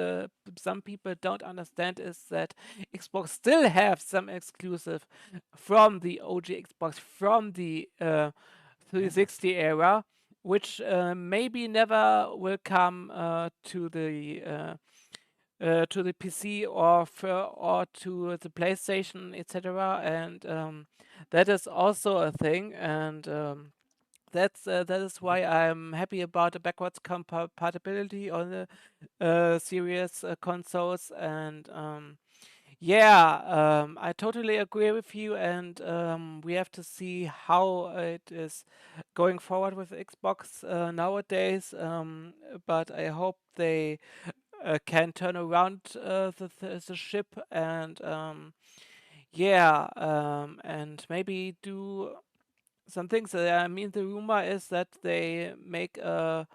some people don't understand is that Xbox still have some exclusive from the OG Xbox, from the Yeah. 360 era, which maybe never will come to the PC or to the PlayStation, etc. And that is also a thing, and that is Yep. why I'm happy about the backwards compatibility on the series consoles. And yeah, I totally agree with you, and we have to see how it is going forward with Xbox nowadays. But I hope they can turn around the ship, and yeah, and maybe do some things. I mean, the rumor is that they make a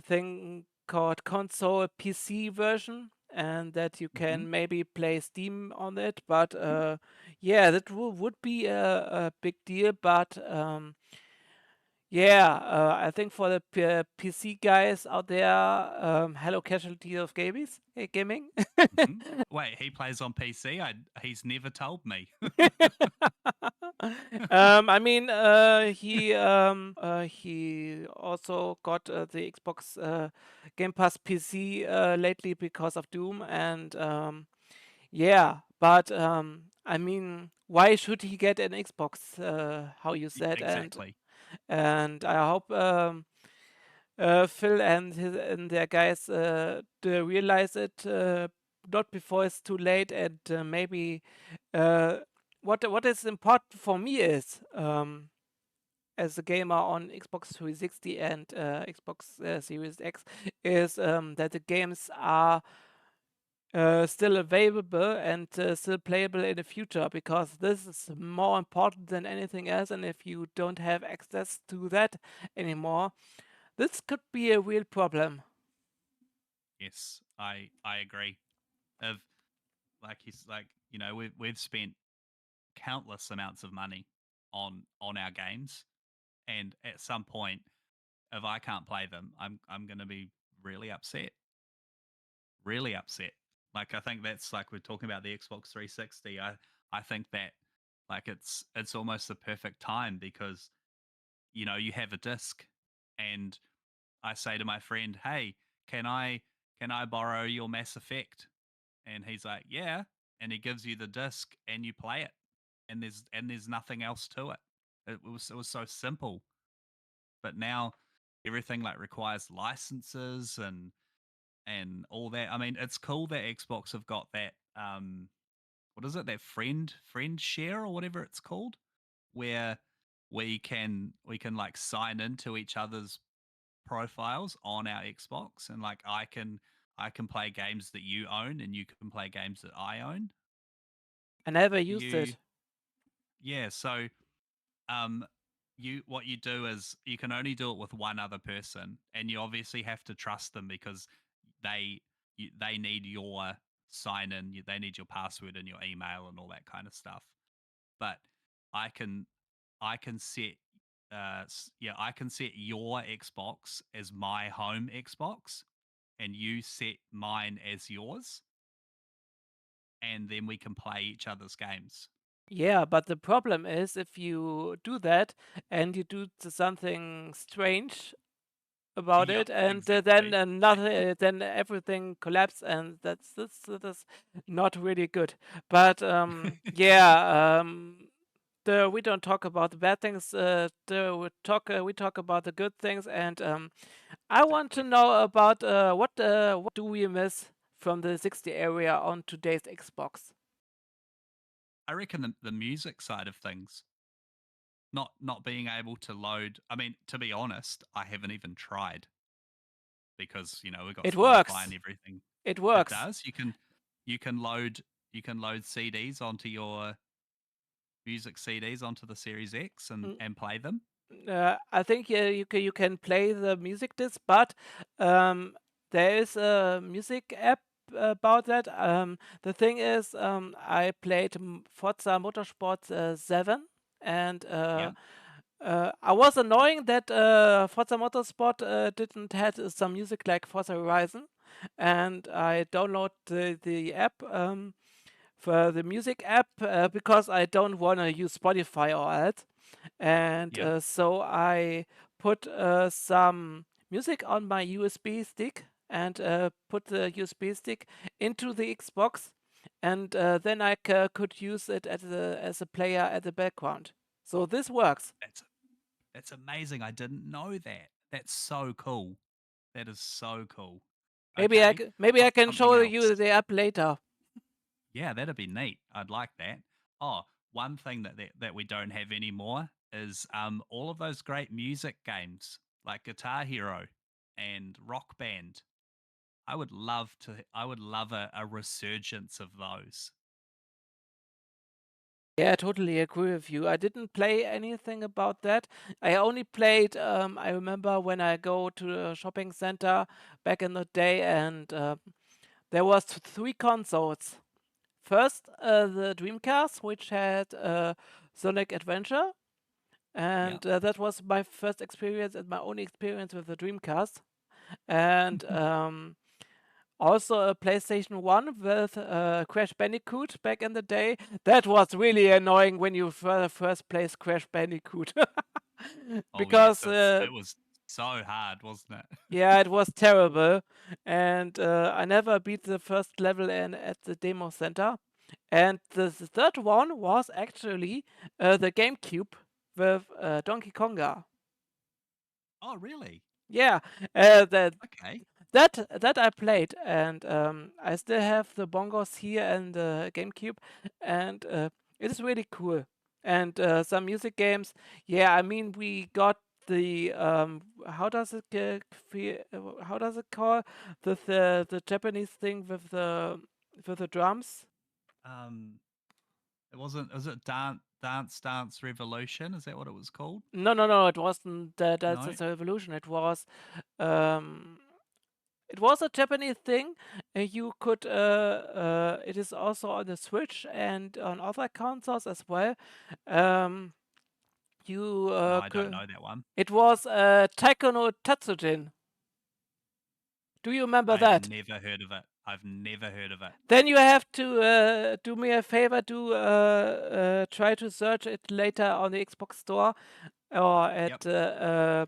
thing called console PC version, and that you Hmm. can maybe play Steam on it. But yeah, that would be a big deal. But yeah, I think for the PC guys out there, hello casualty of gaming. Hmm. Wait, he plays on PC? He's never told me. I mean, he also got the Xbox Game Pass PC lately because of Doom, and yeah, but I mean, why should he get an Xbox? How you said, Exactly. and I hope Phil and their guys realize it not before it's too late, and maybe uh, what is important for me is as a gamer on Xbox 360 and Xbox Series X is that the games are still available and still playable in the future, because this is more important than anything else. And if you don't have access to that anymore, this could be a real problem. Yes, I agree. Of like he's like, we've spent countless amounts of money on our games, and at some point, if I can't play them, I'm going to be really upset, really upset. Like I think that's like we're talking about the Xbox 360. I think that like it's almost the perfect time because you have a disc, and I say to my friend, "Hey, can I can I borrow your Mass Effect?" And he's like, "Yeah," and he gives you the disc and you play it, and there's nothing else to it. It was so simple, but now everything like requires licenses and all that. I mean, it's cool that Xbox have got that what is it? That friend share or whatever it's called, where we can like sign into each other's profiles on our Xbox, and like I can play games that you own and you can play games that I own. I never used You it. Yeah, so um you what you do is you can only do it with one other person, and you obviously have to trust them because they they need your sign in, they need your password and your email and all that kind of stuff. But I can I can set yeah, I can set your Xbox as my home Xbox, and you set mine as yours, and then we can play each other's games. Yeah, but the problem is if you do that and you do something strange about Yep, it, and then exactly. another, then everything collapse, and that is not really good. But yeah, we don't talk about the bad things. We talk about the good things, and I want to Exactly. know about what do we miss from the 60 area on today's Xbox? I reckon the music side of things, not being able to load. I mean, to be honest, I haven't even tried because we've got It Spotify and works. everything. It It works. does. You can load CDs onto your music CDs onto the Series X Mm, and play them. I think you can play the music disc, but um, there is a music app about that. The thing is, I played Forza Motorsport 7, and Yeah, I was annoying that Forza Motorsport didn't had some music like Forza Horizon, and I download the app. For the music app because I don't want to use Spotify or else. And yeah. so I put some music on my USB stick and put the USB stick into the Xbox, and then I could use it as a player at the background. So this works. That's amazing. I didn't know that. That's so cool. That is so cool. Okay, Maybe I can something show you else. the app later. Yeah, that'd be neat. I'd like that. Oh, one thing that we don't have anymore is all of those great music games like Guitar Hero and Rock Band. I would love a resurgence of those. Yeah, I totally agree with you. I didn't play anything about that. I only played, I remember when I go to the shopping center back in the day, and there was three consoles. First, the Dreamcast, which had Sonic Adventure, Yeah. and that was my first experience and my only experience with the Dreamcast. And also a PlayStation 1 with Crash Bandicoot back in the day. That was really annoying when you first played Crash Bandicoot. Oh Because, yes, it was so hard, wasn't it? yeah, it was terrible. And I never beat the first level at the demo center. And the third one was actually the GameCube with Donkey Konga. Oh really? Yeah, uh, that Okay. that I played, and I still have the bongos here and the GameCube, and it is really cool. And some music games, yeah. I mean, we got the how does it call the Japanese thing with the drums? Um, it wasn't. Was it Dance Revolution? Is that what it was called? No. It wasn't Dance No. Dance Revolution. Um, it was a Japanese thing. You could. It is also on the Switch and on other consoles as well. Um, you No, I don't could. know that one. It was Taiko no Tatsujin. Do you remember I've that? never heard of it. I've never heard of it. Then you have to do me a favor. Do try to search it later on the Xbox Store or Yep. at the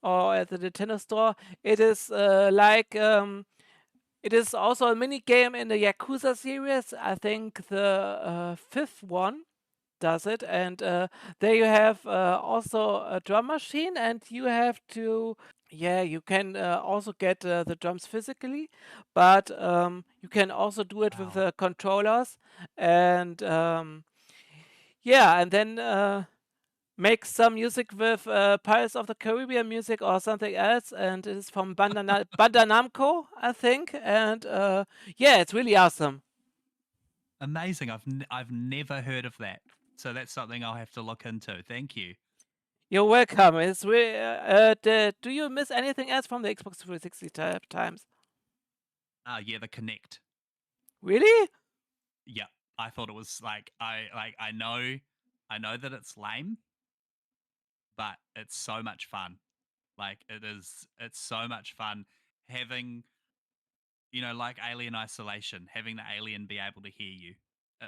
Nintendo Store. It is it is also a mini game in the Yakuza series. I think the fifth one does it, and there you have also a drum machine, and you have to. Yeah, you can also get the drums physically, but you can also do it with Wow. the controllers, and yeah, and then make some music with Pirates of the Caribbean music or something else, and it is from Bandai Namco, I think, and yeah, it's really awesome. Amazing. I've never heard of that. So that's something I'll have to look into. Thank you. You're welcome. It's really, do you miss anything else from the Xbox 360 times? Yeah, the Connect. Really? Yeah. I thought it was I know that it's lame, but it's so much fun. Like it's so much fun having, like Alien Isolation, having the alien be able to hear you.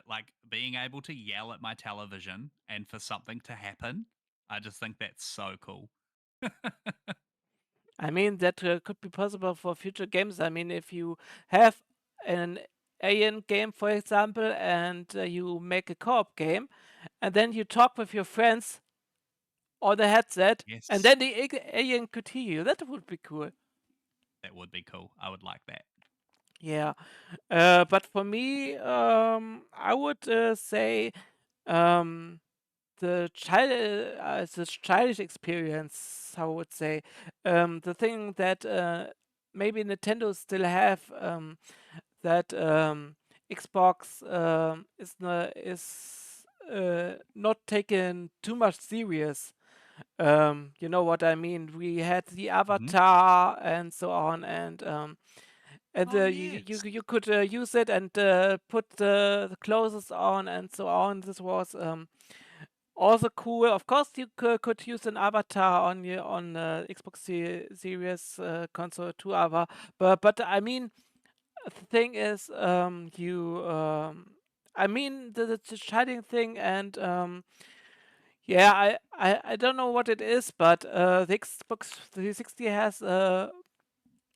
Like being able to yell at my television and for something to happen. I just think that's so cool. I mean, that could be possible for future games. I mean, if you have an alien game, for example, and you make a co-op game, and then you talk with your friends on the headset, and Yes, then the alien could hear you. That would be cool. that would be cool. I would like that. Yeah. But for me, I would say um, the childish experience, how I would say, the thing that maybe Nintendo still have, that Xbox is not taken too much serious. You know what I mean? We had the Hmm. Avatar and so on, and Oh you yes. you could use it and put the clothes on and so on. This was also cool. Of course, you could use an avatar on your on Xbox Series console too, but I mean, the thing is, I mean, the shading thing, and yeah, I don't know what it is, but the Xbox 360 has a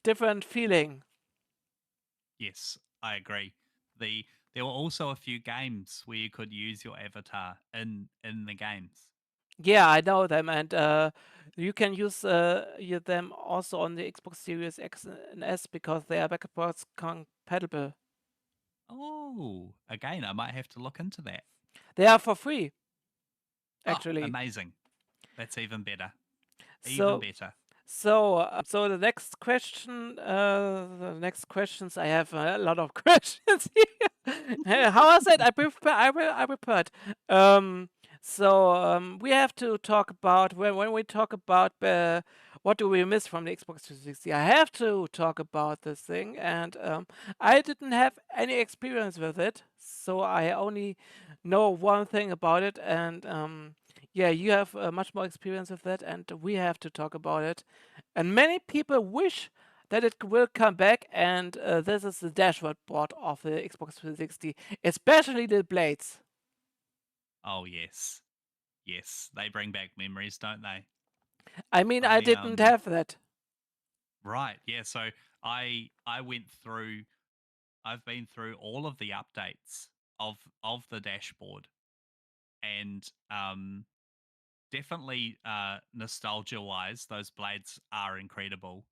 different feeling. Yes, I agree. The There were also a few games where you could use your avatar in the games. Yeah, I know them, and you can use them also on the Xbox Series X and S because they are backwards compatible. Oh, again, I might have to look into that. They are for free, Oh, actually. amazing. That's even better. Even So, better. so the next questions. I have a lot of questions here. How I said, I prepared. Um, we have to talk about when we talk about what do we miss from the Xbox 360. I have to talk about this thing, and I didn't have any experience with it, so I only know one thing about it, and yeah, you have much more experience with that, and we have to talk about it. And many people wish that it will come back, and this is the dashboard board of the Xbox 360, especially the blades. Oh yes. Yes. They bring back memories, don't they? I mean, I I didn't have that. Right. Yeah, so I went through I've been through all of the updates of the dashboard, and definitely nostalgia wise those blades are incredible,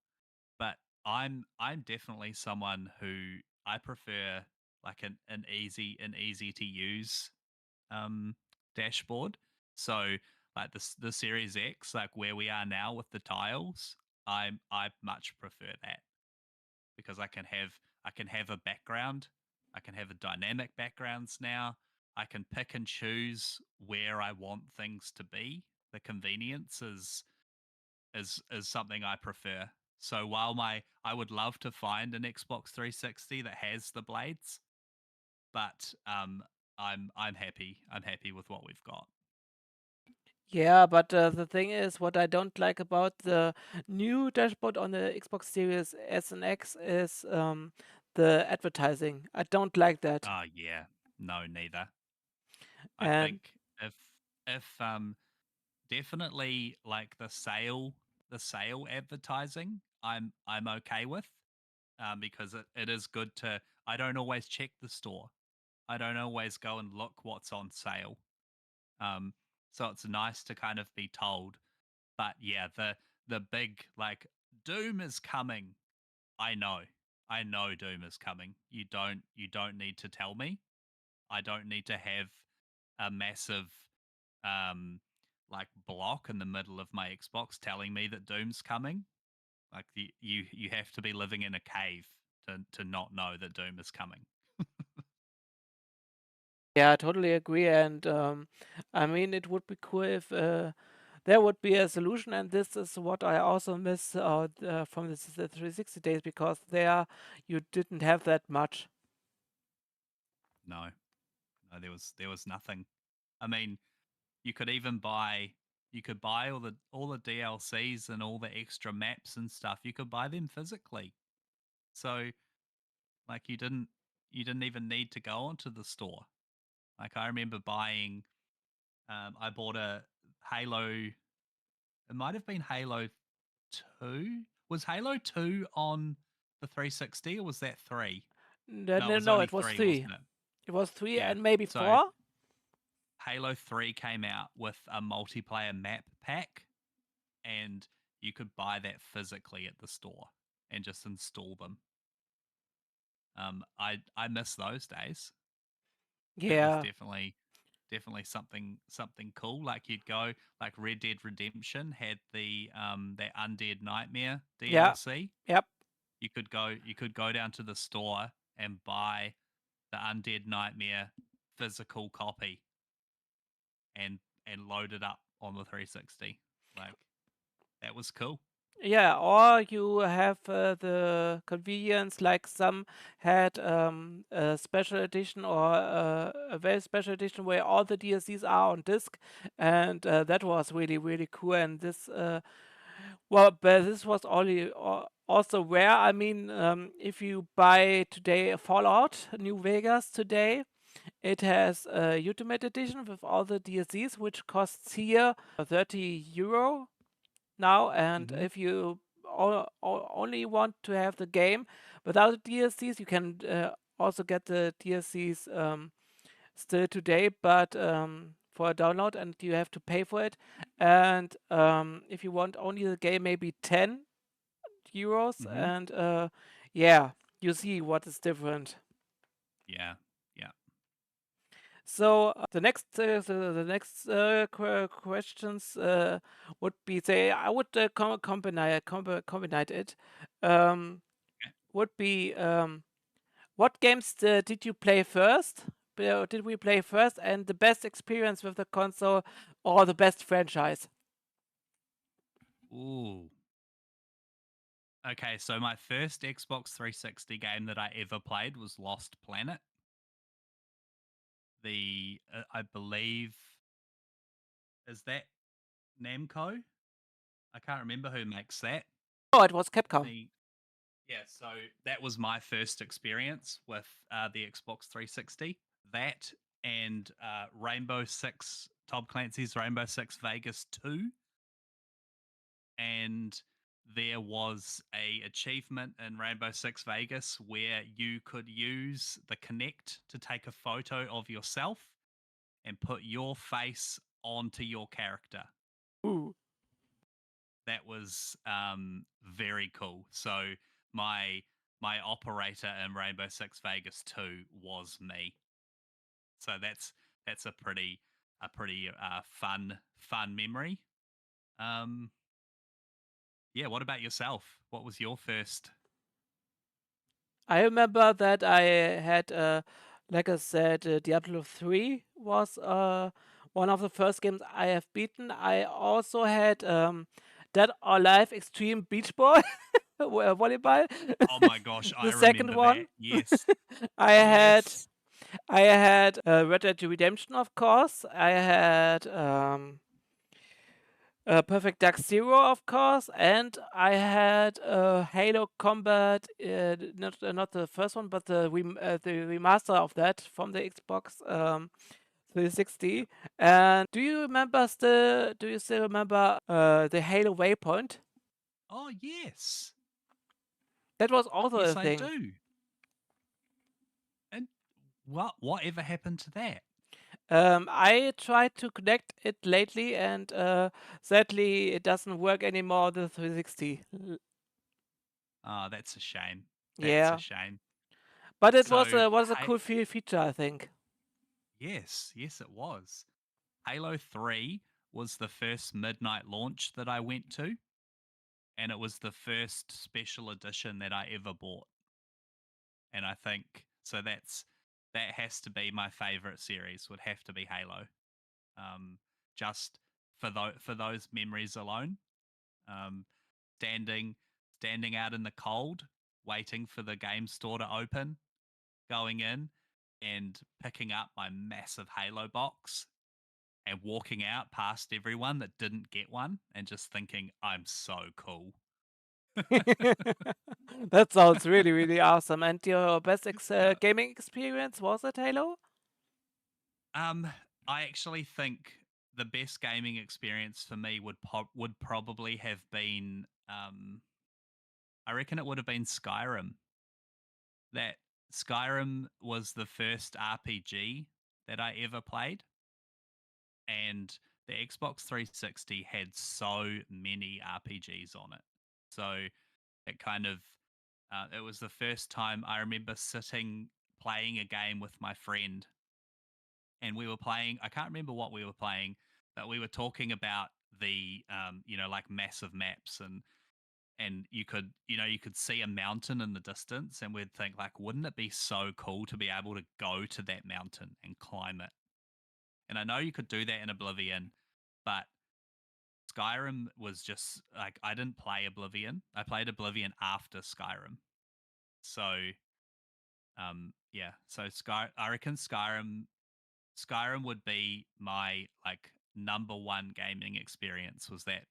but I'm definitely someone who I prefer like an easy to use um dashboard. So like the Series X, like where we are now with the tiles, I much prefer that because I can have a background. I can have a dynamic backgrounds now. I can pick and choose where I want things to be. The convenience is something I prefer. So while my I would love to find an Xbox 360 that has the blades, but I'm happy. I'm happy with what we've got. Yeah, but the thing is, what I don't like about the new dashboard on the Xbox Series S and X is the advertising. I don't like that. Oh yeah. No, neither. I And think if definitely like the sale advertising I'm okay with, because it is good to I don't always check the store. I don't always go and look what's on sale. Um, so it's nice to kind of be told. But yeah, the big like doom is coming. I know. I know doom is coming. You don't need to tell me. I don't need to have a massive um block in the middle of my Xbox telling me that doom's coming. Like you have to be living in a cave to not know that doom is coming. yeah, I totally agree. And I mean, it would be cool if there would be a solution. And this is what I also miss from the 360 days, because there you didn't have that much. No, no, there was nothing. I mean, you could even buy you could buy all the DLCs and all the extra maps and stuff. You could buy them physically. So like you didn't even need to go onto the store. Like I remember buying I bought a Halo. It might have been Halo 2. Was Halo 2 on the 360 or was that 3? No, No, it no, was no, only it was 3, three. wasn't it? It was three Yeah. and maybe So four. Halo 3 came out with a multiplayer map pack, and you could buy that physically at the store and just install them. I miss those days. That was Yeah, definitely something cool. Like you'd go like Red Dead Redemption had the that Undead Nightmare yeah, DLC. yep. You could go down to the store and buy the Undead Nightmare physical copy and load it up on the 360. Like that was cool. Yeah, or you have the convenience like some had a special edition or a very special edition where all the DLCs are on disc, and that was really really cool. And this well, but this was only also rare. I mean, if you buy today a Fallout New Vegas today, it has a Ultimate Edition with all the DLCs, which costs here €30 now. And Hmm. if you only want to have the game without the DLCs, you can also get the DLCs still today, but for a download, and you have to pay for it. And if you want only the game, maybe €10. Hmm. And yeah, you see what is different. Yeah. Yeah. So the next questions would be, say, I would combine it. Um, Okay. would be, what games did you play first? Did we play first, and the best experience with the console or the best franchise? Ooh. Okay, so my first Xbox 360 game that I ever played was Lost Planet. The I believe is that Namco. I can't remember who makes that. Oh, it was Capcom. The Yeah, so that was my first experience with the Xbox 360. That and Rainbow Six, Tom Clancy's Rainbow Six Vegas 2, and there was a achievement in Rainbow Six Vegas where you could use the Connect to take a photo of yourself and put your face onto your character. Ooh. That was very cool. So my my operator in Rainbow Six Vegas 2 was me. So that's a pretty fun memory. Um, yeah. What about yourself? What was your first? I remember that I had, like I said, Diablo 3 was one of the first games I have beaten. I also had Dead or Alive Extreme Beach Ball volleyball, Oh my gosh, I the second remember that. one. Yes, I had yes. I had Red Dead Redemption, of course. I had Perfect Dark Zero, of course, and I had Halo Combat, not the first one, but the remaster of that from the Xbox 360. And Do you still remember the Halo Waypoint? Oh yes, That was also a yes I thing. do. And whatever happened to that? I tried to connect it lately, and sadly, it doesn't work anymore. The 360. Oh, that's a shame. That's a Yeah, shame. but it So was a hey, cool feature, I think. yes, it was. Halo 3 was the first midnight launch that I went to, and it was the first special edition that I ever bought. And I think so that has to be my favorite series, would have to be Halo. Um, just for those memories alone. Um, standing standing out in the cold, waiting for the game store to open, going in and picking up my massive Halo box and walking out past everyone that didn't get one and just thinking, I'm so cool. That sounds really, really awesome. And your best Yeah. gaming experience, was it Halo? Um, I actually think the best gaming experience for me would probably have been I reckon it would have been Skyrim. That Skyrim was the first RPG that I ever played, and the Xbox 360 had so many RPGs on it. So it kind of it was the first time I remember sitting playing a game with my friend, and we were playing. I can't remember what we were playing, but we were talking about the like massive maps, and you could see a mountain in the distance, and we'd think like, wouldn't it be so cool to be able to go to that mountain and climb it? And I know you could do that in Oblivion, but Skyrim was just like, I didn't play Oblivion. I played Oblivion after Skyrim. So yeah. So I reckon Skyrim would be my like number one gaming experience, was that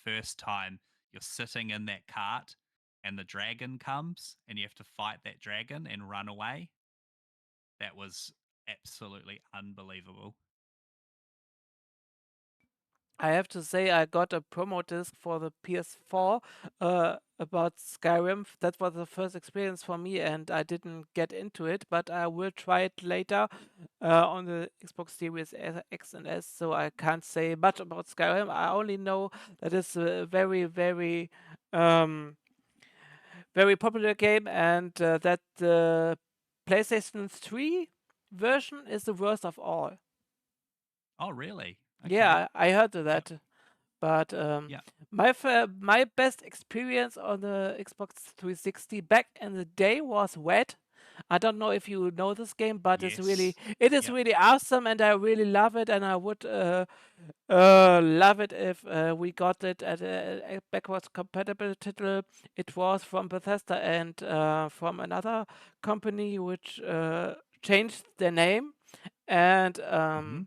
first time you're sitting in that cart and the dragon comes and you have to fight that dragon and run away. That was absolutely unbelievable. I have to say I got a promo disc for the PS4 about Skyrim. That was the first experience for me, and I didn't get into it, but I will try it later on the Xbox Series X and S. So I can't say much about Skyrim. I only know that it's a very, very, um, very popular game, and that the PlayStation 3 version is the worst of all. Oh, really? Okay. Yeah, I heard of Yep. that. But Yep. my best experience on the Xbox 360 back in the day was Wet. I don't know if you know this game, but Yes. it is Yep. really awesome, and I really love it. And I would love it if we got it at a backwards compatible title. It was from Bethesda and from another company which changed their name, and Mm-hmm.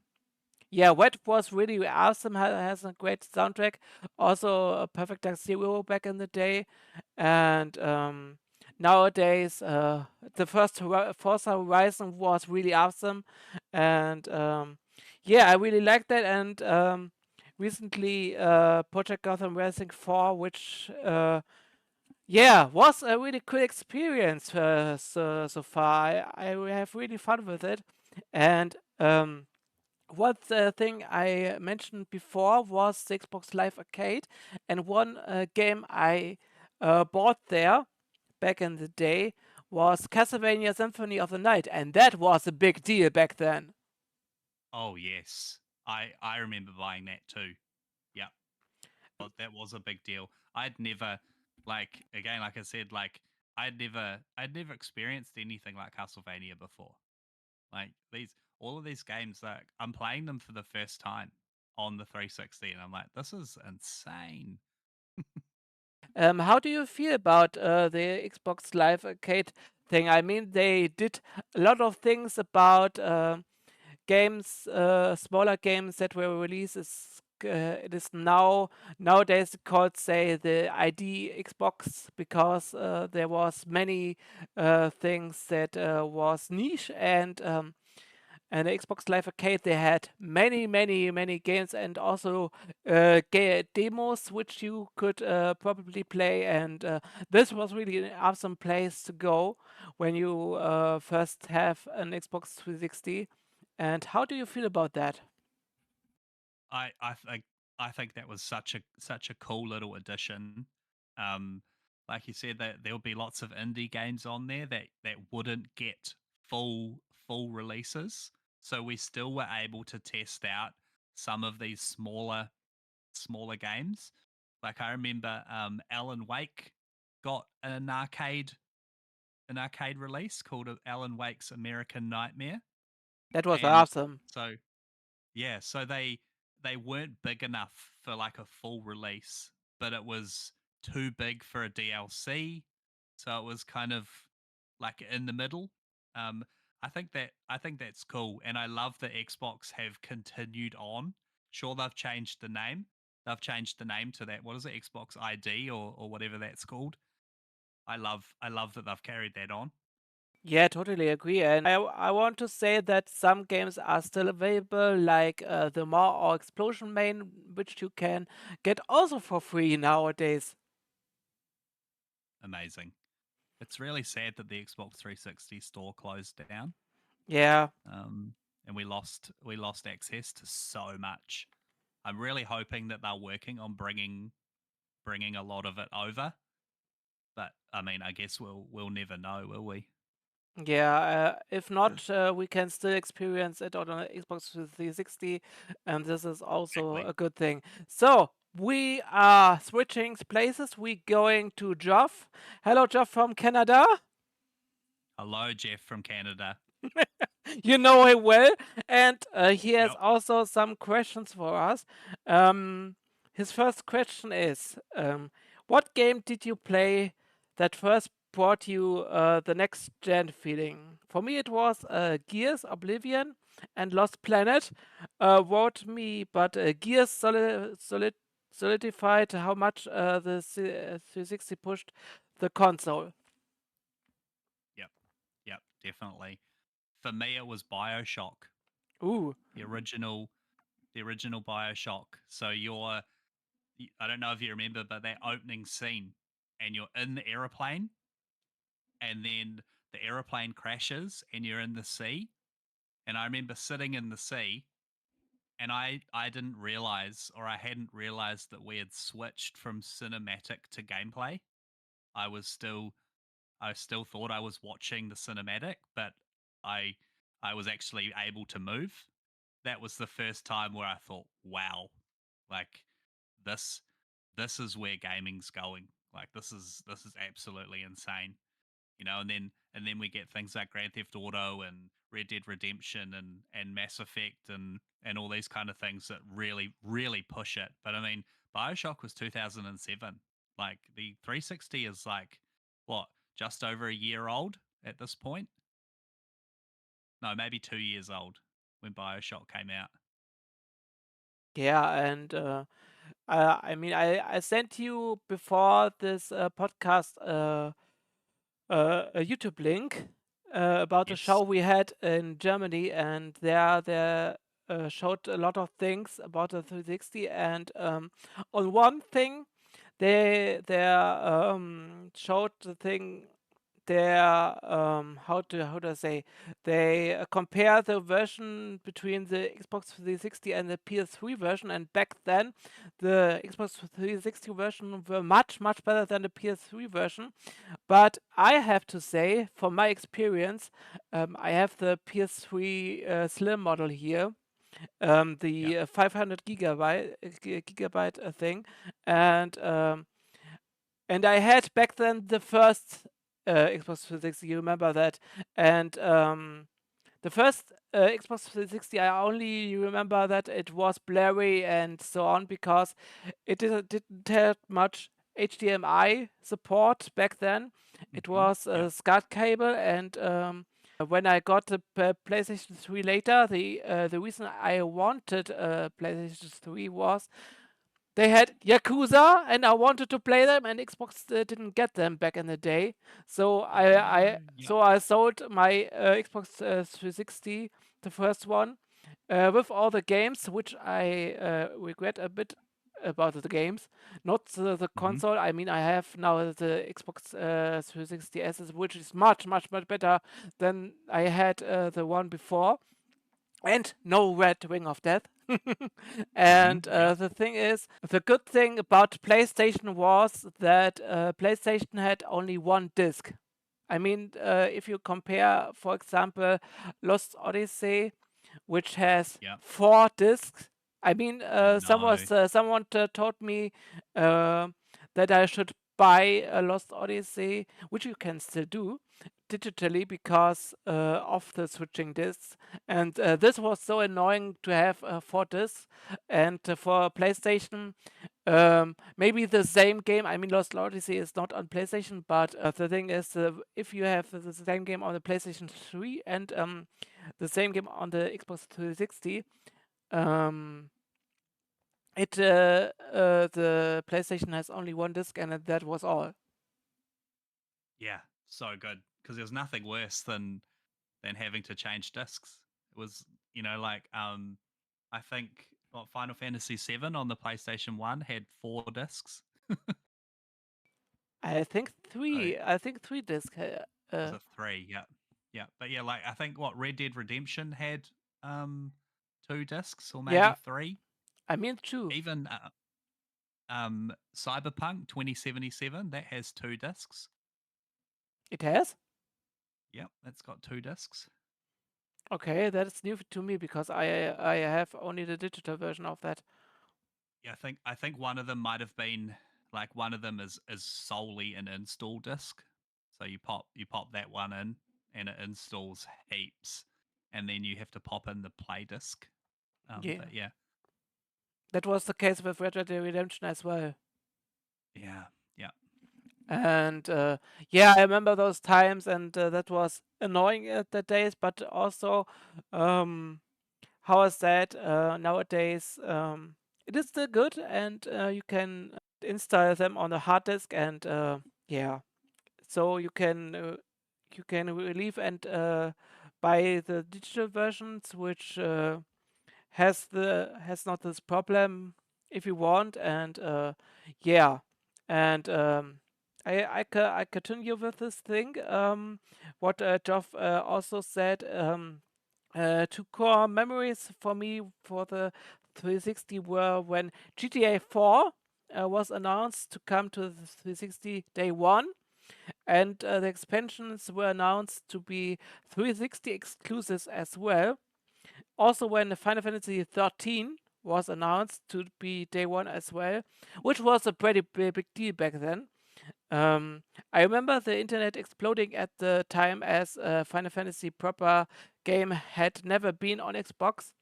yeah, Wet was really awesome. Has a great soundtrack. Also, a Perfect Dark Zero back in the day, and nowadays, the first Forza Horizon was really awesome, and yeah, I really like that. And recently, Project Gotham Racing 4, which yeah, was a really cool experience so far. I have really fun with it, and one thing I mentioned before was the Xbox Live Arcade, and one game I bought there back in the day was Castlevania Symphony of the Night, and that was a big deal back then. Oh, yes. I remember buying that too. Yep. Well, that was a big deal. I'd never, like, again, like I said, like I'd never experienced anything like Castlevania before. Like all of these games, like I'm playing them for the first time on the 360, and I'm like, this is insane. How do you feel about the Xbox Live Arcade thing? I mean, they did a lot of things about games, smaller games that were released. It is nowadays called, say, the ID Xbox, because there was many things that was niche, and the Xbox Live Arcade, they had many games, and also demos which you could probably play. And this was really an awesome place to go when you first have an Xbox 360. And how do you feel about that? I think that was such a cool little addition. Um, like you said, that there'll be lots of indie games on there that wouldn't get full releases. So we still were able to test out some of these smaller games. Like I remember Alan Wake got an arcade release called Alan Wake's American Nightmare. That was And awesome. so yeah, so they weren't big enough for like a full release, but it was too big for a DLC. So it was kind of like in the middle. Um, I think that's cool, and I love that Xbox have continued on. Sure, they've changed the name. They've changed the name to that. What is it, Xbox ID or whatever that's called. I love that they've carried that on. Yeah, totally agree. And I want to say that some games are still available, like the Maw or Explosion main, which you can get also for free nowadays. Amazing. It's really sad that the Xbox 360 store closed down. Yeah. Um, and we lost access to so much. I'm really hoping that they're working on bringing a lot of it over, but I mean, I guess we'll never know, will we? Yeah, if not, we can still experience it on an Xbox 360, and this is also Exactly. a good thing. So we are switching places. We going to Geoff. Hello, Geoff from Canada. Hello, Jeff from Canada. You know him well, and he has Yep. also some questions for us. Um, his first question is, what game did you play that first brought you the next gen feeling? For me, it was Gears, Oblivion, and Lost Planet. Wrote me, but Gears solidified how much the 360 pushed the console. Yep. Yep. Definitely. For me, it was Bioshock, Ooh, the original, the original Bioshock. So I don't know if you remember, but that opening scene, and you're in the aeroplane, and then the aeroplane crashes, and you're in the sea. And I remember sitting in the sea, and I didn't realize, or I hadn't realized, that we had switched from cinematic to gameplay. I was still I still thought I was watching the cinematic, but I I was actually able to move. That was the first time where I thought, wow, like this this is where gaming's going. Like this is absolutely insane. And then we get things like Grand Theft Auto and Red Dead Redemption and Mass Effect and all these kind of things that really push it. But I mean, BioShock was 2007. Like the 360 is like what, just over a year old at this point? No, maybe 2 years old when BioShock came out. yeah, and I mean, I sent you before this podcast a YouTube link about a show Yes. we had in Germany, and there showed a lot of things about the 360. And on one thing, they showed the thing their how do I say, they compare the version between the Xbox 360 and the PS3 version, and back then the Xbox 360 version were much better than the PS3 version. But I have to say, from my experience, I have the PS3 Slim model here, Yeah. the 500 gigabyte thing, and I had back then the first Xbox 360. You remember that? And the first Xbox 360, I only remember that it was blurry and so on because didn't have much HDMI support back then. It Mhm. was a Yep. SCART cable, and when I got the PlayStation 3 later, the reason I wanted a PlayStation 3 was they had Yakuza, and I wanted to play them, and Xbox didn't get them back in the day. So Yep. I sold my Xbox 360, the first one, with all the games, which I regret a bit about the games, not the Mhm. console. I mean, I have now the Xbox 360 S, which is much better than I had the one before, and no Red Ring of Death. Mhm. And Yep. the thing is, the good thing about PlayStation was that PlayStation had only one disc. I mean, if you compare, for example, Lost Odyssey, which has Yep. four discs. I mean, I know. someone told me uh, that I should buy a Lost Odyssey, which you can still do digitally because of the switching discs. And this was so annoying to have four discs. And for PlayStation, maybe the same game. I mean, Lost Odyssey is not on PlayStation, but the thing is, if you have the same game on the PlayStation 3 and the same game on the Xbox 360, um, the PlayStation has only one disc, and that was all. Yeah, so good because there's nothing worse than having to change discs. It was, like I think what Final Fantasy 7 on the PlayStation 1 had 4 discs. So I think three disc. was it 3? Yeah. Yeah. But yeah, like I think what Red Dead Redemption had um, 2 discs or maybe Yeah, 3. I mean true. Even Cyberpunk 2077 that has 2 discs. It has? Yep, that's got 2 discs. Okay, that is new to me because I have only the digital version of that. Yeah, I think one of them might have been like one of them is solely an install disk. So you pop that one in and it installs heaps, and then you have to pop in the play disc. Yeah, But yeah, that was the case with Red Dead Redemption as well. yeah, yeah. And yeah, I remember those times, and that was annoying at the days, but also, um, how is that nowadays? It is still good, and you can install them on a hard disk, and yeah, so you can relieve and buy the digital versions, which has not this problem if you want, and yeah, and I continue with this thing. What Geoff also said. Two core memories for me for the 360 were when GTA 4 was announced to come to the 360 day one, and the expansions were announced to be 360 exclusives as well. Also, when the Final Fantasy 13 was announced to be day one as well, which was a pretty big deal back then. I remember the internet exploding at the time, as Final Fantasy proper game had never been on Xbox,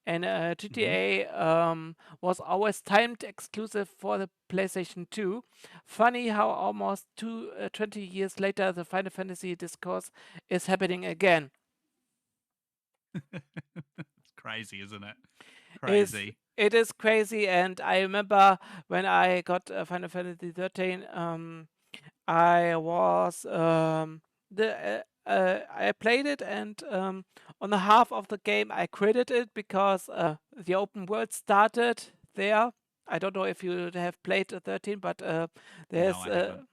and Hmm. GTA was always timed exclusive for the PlayStation 2. Funny how almost 20 years later the Final Fantasy discourse is happening again. It's crazy, isn't it? is Crazy. it is crazy, and I remember when I got Final Fantasy 13, I was I played it, and on the half of the game I quitted it because the open world started there. I don't know if you have played 13, but No, there's I haven't.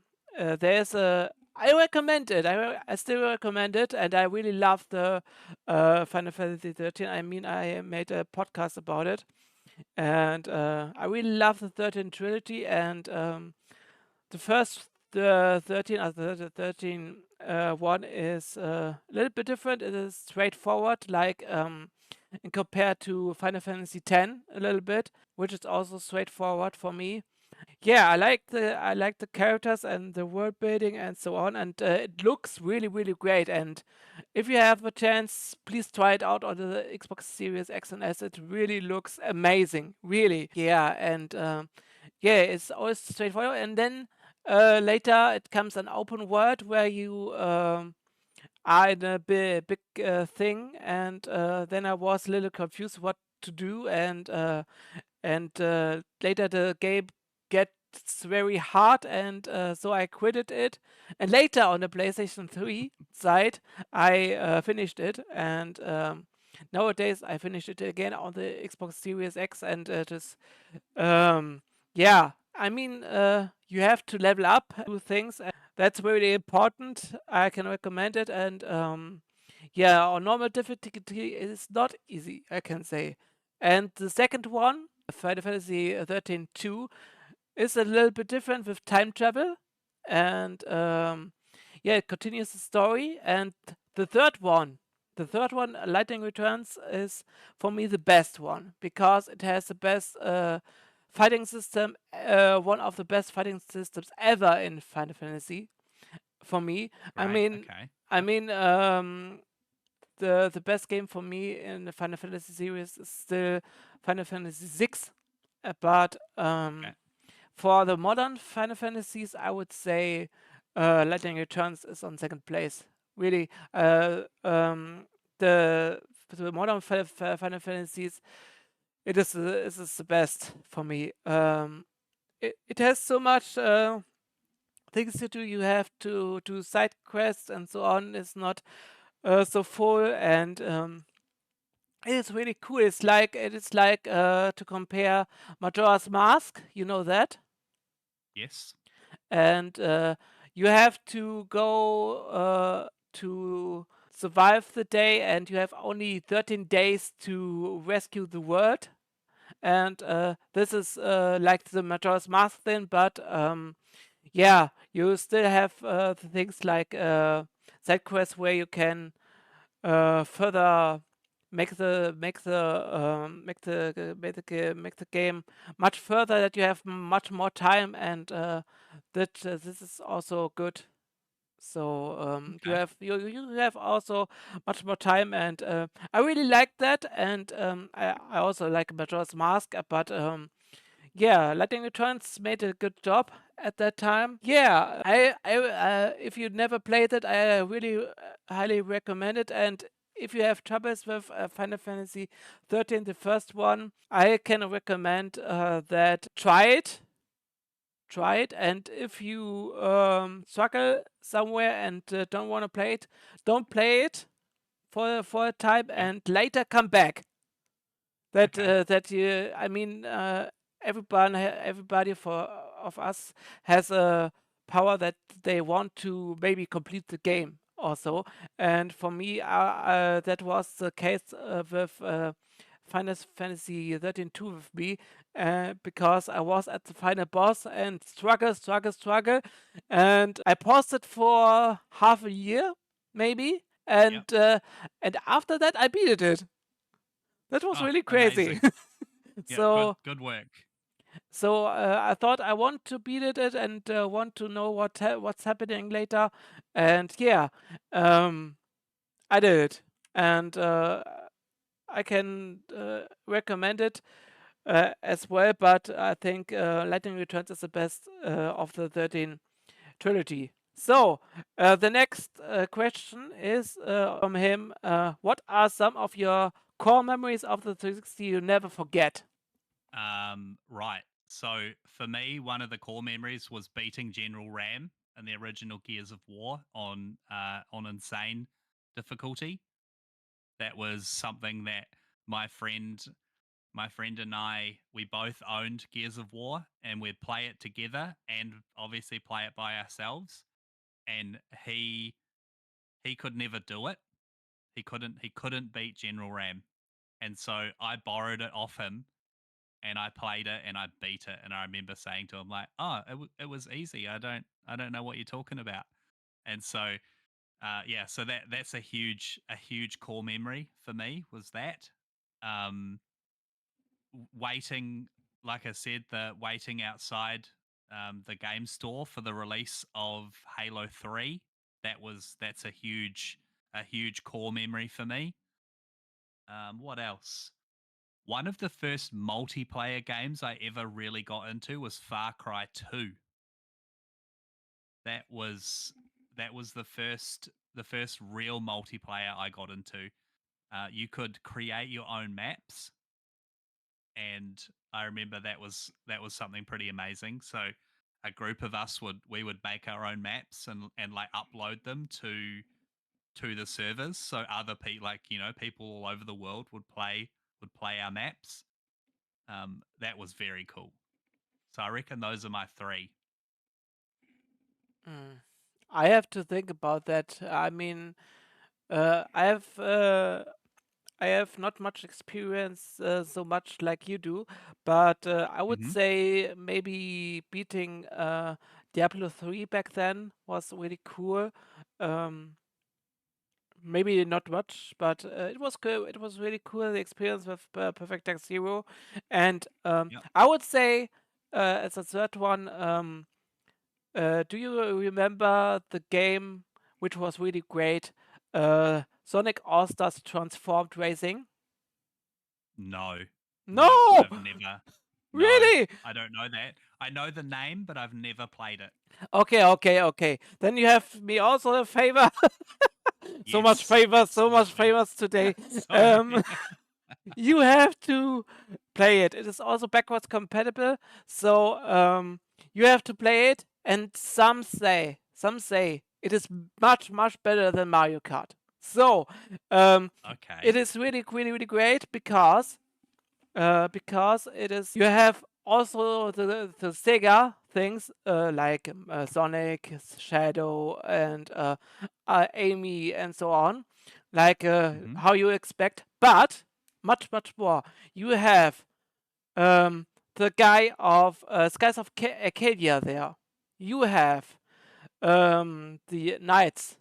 there's a I recommend it. I still recommend it, and I really love the Final Fantasy 13. I mean, I made a podcast about it, and I really love the 13 trilogy. And the first the 13 the 13 one is a little bit different. It is straightforward, like and compared to Final Fantasy X a little bit, which is also straightforward for me. Yeah, I like the characters and the world building and so on, and it looks really really great. And if you have a chance, please try it out on the Xbox Series X and S. It really looks amazing, really. Yeah, and yeah, it's always straightforward. And then later it comes an open world where you are in a big thing, and then I was a little confused what to do, and later the game gets very hard, and so I quitted it. And later on the PlayStation 3 side, I finished it, and nowadays I finished it again on the Xbox Series X, and just um, yeah, I mean, you have to level up, do things. And that's really important. I can recommend it, and yeah, on normal difficulty it is not easy, I can say. And the second one, Final Fantasy 13 2, is a little bit different with time travel, and yeah, it continues the story. And the third one, Lightning Returns, is for me the best one because it has the best fighting system, one of the best fighting systems ever in Final Fantasy. For me, I Great. mean, Okay. I Yep. mean, the best game for me in the Final Fantasy series is still Final Fantasy 6. But Okay. for the modern Final Fantasies, I would say Lightning Returns is on second place. Really, the the modern Final Fantasies, it is the best for me. It has so much things to do. You have to do side quests and so on. It's not so full, and it is really cool. It is like to compare Majora's Mask. You know that, Yes. and you have to go to survive the day, and you have only 13 days to rescue the world. And this is like the Majora's Mask thing, but yeah, you still have the things like side quests where you can further make the game much further, that you have much more time, and that this is also good. So Okay. you have also much more time, and I really like that, and I also like Majora's Mask, but yeah, Lightning Returns made a good job at that time. Yeah, if you never played it, I really highly recommend it. And if you have troubles with Final Fantasy 13, the first one, I can recommend that try it. And if you struggle somewhere and don't want to play it, don't play it for a time, Yep. and later come back. That Okay. that you, I mean, everybody for of us has a power that they want to maybe complete the game also. And for me, that was the case with Final Fantasy 13 2 with me, because I was at the final boss and struggle, and I paused it for half a year, maybe, Yep. and after that I beat it. That was Oh, really crazy. amazing. Yep. Good. so Good work. I thought I want to beat it and want to know what's happening later, and yeah, I did it, and I can recommend it as well. But I think Lightning Returns is the best of the 13 trilogy. So the next question is from him. What are some of your core memories of the 360 you never forget? Right. So for me, one of the core memories was beating General Ram in the original Gears of War on insane difficulty. That was something that my friend my friend and I, we both owned Gears of War, and we'd play it together and obviously play it by ourselves. And he could never do it. He couldn't beat General Ram. And so I borrowed it off him, and I played it and I beat it. And I remember saying to him like, "Oh, it was easy. I don't know what you're talking about." And so yeah, so that's a huge core memory for me was that. Um, Waiting, like I said, the waiting outside the game store for the release of Halo 3. That's a huge core memory for me. What else? One of the first multiplayer games I ever really got into was Far Cry 2. That was that was the first real multiplayer I got into. You could create your own maps, and I remember that was something pretty amazing. So a group of us would make our own maps and like upload them to the servers, so other people, like, people all over the world would play our maps. That was very cool. So I reckon those are my three. Mm. I have to think about that. I mean, uh, I have uh, I have not much experience so much like you do, but I would Hmm. say maybe beating Diablo 3 back then was really cool. Um, Maybe not much, but it was cool. It was really cool, the experience with Perfect Dark Zero, and Yep. I would say as a third one. Do you remember the game which was really great? Sonic All Stars Transformed Racing? No, nope, No! I've never. No, Really? I don't know that. I know the name, but I've never played it. Okay. Then you have me also a favor. Yes, So much absolutely. favors today. Sorry. You have to play it. It is also backwards compatible, so you have to play it. And some say it is much better than Mario Kart. So it Okay. is really great because it is, you have also the Sega things like Sonic, Shadow, and Amy, and so on, like Mm-hmm. how you expect. But much, much more. You have um, the guy of Skies of Arcadia there. You have the knights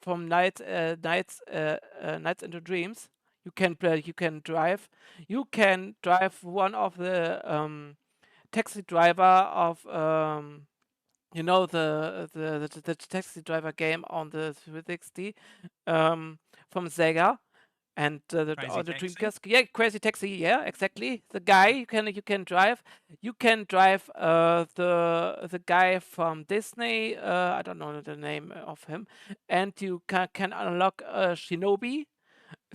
from Nights into Dreams. You can drive. You can drive one of the taxi driver of the taxi driver game on the 360 um, from Sega and Crazy the Taxi. Dreamcast. Yeah, Crazy Taxi. Yeah, exactly. The guy Yep. you can drive. You can drive the guy from Disney. I don't know the name of him, and you can unlock Shinobi.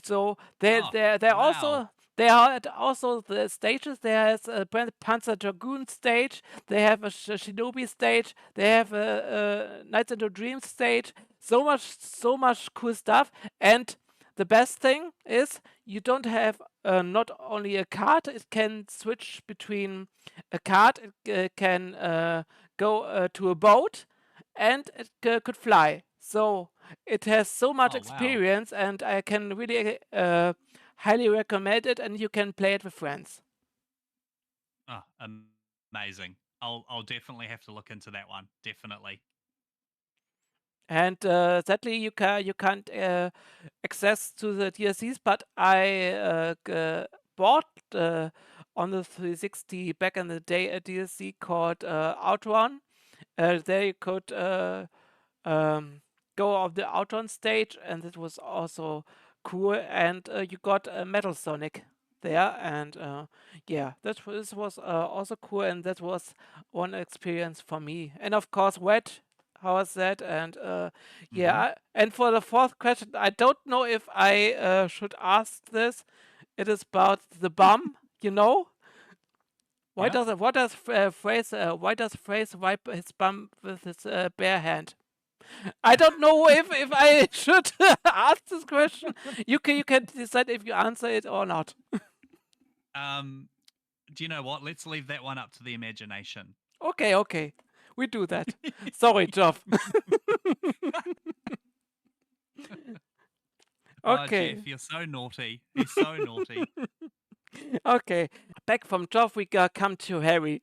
So Oh, they're wow. also there are also the stages. There's a Panzer Dragoon stage. They have a Shinobi stage. They have a Nights into Dreams stage. So much cool stuff. And the best thing is you don't have not only a card. It can switch between a card. It can go to a boat, and it could fly. So it has so much Oh, wow. experience, and I can really highly recommend it. And you can play it with friends. Oh, amazing. I'll definitely have to look into that one. Definitely. And sadly, you can't access to the DLCs, but I bought on the 360 back in the day a DLC called Outrun. There you could um, go of the Outrun stage, and it was also cool. And you got a Metal Sonic there, and yeah, this was also cool, and that was one experience for me. And of course, Wet. How was that? And yeah, Mm-hmm. and for the fourth question, I don't know if I should ask this. It is about the bum, you know. Why Yeah. does why does Phrase wipe his bum with his bare hand? I don't know if I should ask this question. You can decide if you answer it or not. um, do you know what? Let's leave that one up to the imagination. Okay, okay, we do that. Sorry, Geoff. Oh, Okay, Jeff, you're so naughty. He's so naughty. okay. Back from Geoff, we come to Harry.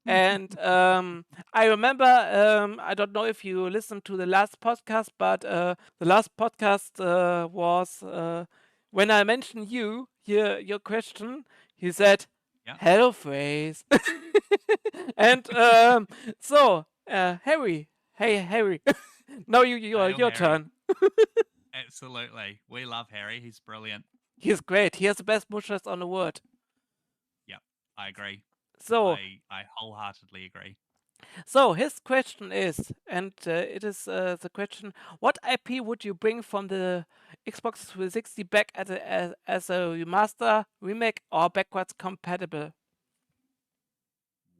And I remember, I don't know if you listened to the last podcast, but the last podcast was when I mentioned your question, you said, Yeah. hello, phrase. And Harry, hey, Harry, now Hail your Harry. turn. Absolutely. We love Harry. He's brilliant. He's great. He has the best mushrooms on the world. Yep. I agree. So, I wholeheartedly agree. So his question is, and it is the question: what IP would you bring from the Xbox 360 back as a remaster, remake, or backwards compatible?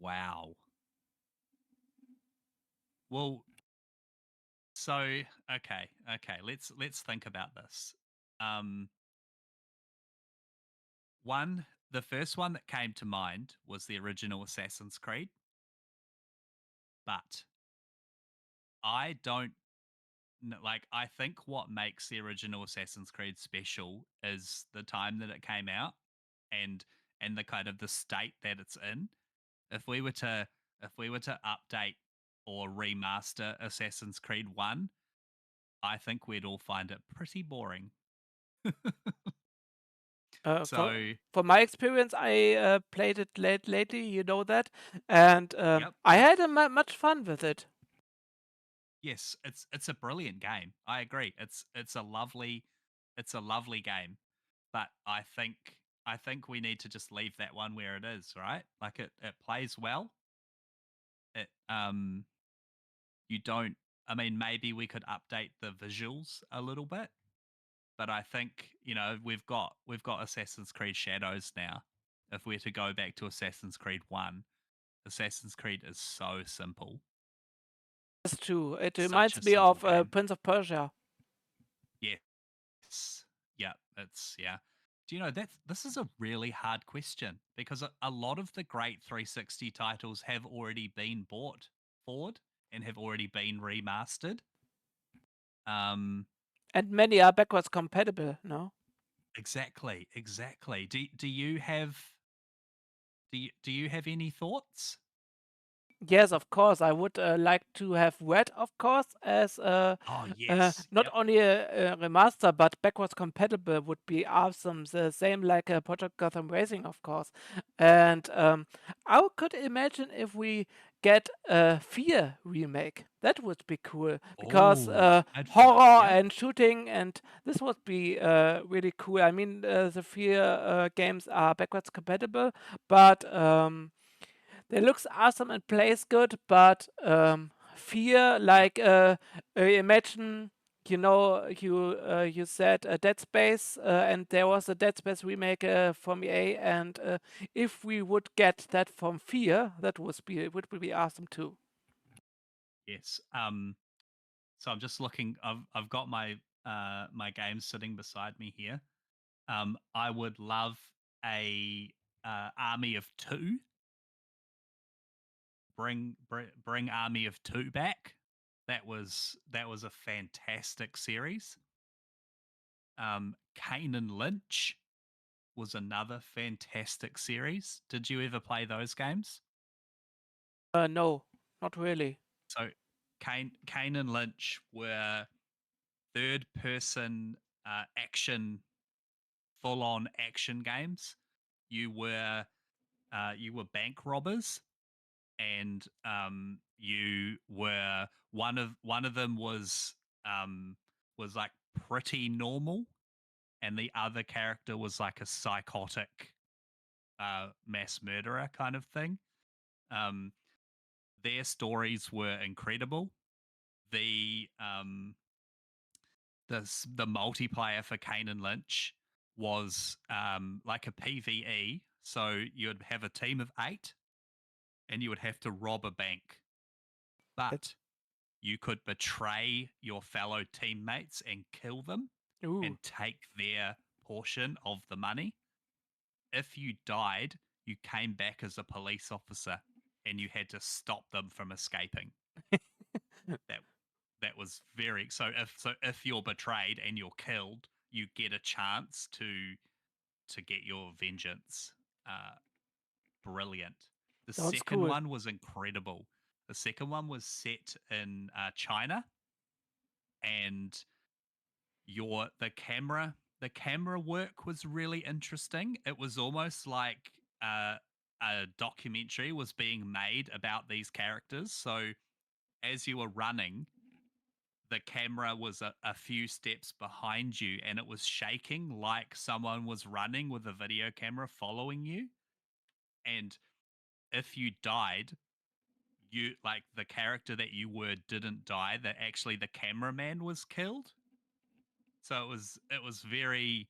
Wow. Well, so let's think about this. Um, one, the first one that came to mind was the original Assassin's Creed, but I don't like. I think what makes the original Assassin's Creed special is the time that it came out, and the kind of the state that it's in. If we were to update or remaster Assassin's Creed 1, I think we'd all find it pretty boring. Uh, for So, for my experience, I played it lately. You know that, and yep, I yep. had much fun with it. Yes, it's a brilliant game. I agree. It's a lovely game. But I think we need to just leave that one where it is, right? Like it plays well. It you don't I mean maybe we could update the visuals a little bit, but I think, we've got Assassin's Creed Shadows now. If we're to go back to Assassin's Creed 1, Assassin's Creed is so simple. It's true. It Such reminds a me simple of game. Prince of Persia. Yes. Yeah, it's yeah. Do you know this is a really hard question because a lot of the great 360 titles have already been bought forward and have already been remastered. Um, And many are backwards compatible, no? exactly, exactly. Do you have any thoughts? Yes, of course. I would like to have Red, of course, as Oh yes, not yep. only a remaster but backwards compatible would be awesome. The same like Project Gotham Racing, of course. And I could imagine if we get a Fear remake. That would be cool because Oh, horror yeah. and shooting, and this would be really cool. I mean, the Fear games are backwards compatible, but they looks awesome and plays good, but fear Yep. like imagine you said Dead Space and there was a Dead Space remake from EA and if we would get that from Fear, that would be awesome too. Yes. So I'm just looking. I've got my games sitting beside me here. I would love a army of two. Bring Army of Two back. That was a fantastic series. Kane and Lynch was another fantastic series. Did you ever play those games? No, not really. So Kane and Lynch were third person action, full on action games. You were you were bank robbers, and you were one of them was like pretty normal, and the other character was like a psychotic mass murderer kind of thing. Um, their stories were incredible. The the multiplayer for Kane and Lynch was like a PVE. So you'd have a team of 8 and you would have to rob a bank. That, But you could betray your fellow teammates and kill them ooh, and take their portion of the money. If you died, you came back as a police officer and you had to stop them from escaping. That that was very so if you're betrayed and you're killed, you get a chance to get your vengeance. Uh, Brilliant. The sounds second cool. one was incredible. The second one was set in China, and the camera work was really interesting. It was almost like a documentary was being made about these characters. So as you were running, the camera was a few steps behind you and it was shaking like someone was running with a video camera following you. And if you died, you like the character that you were didn't die, that actually the cameraman was killed. So it was very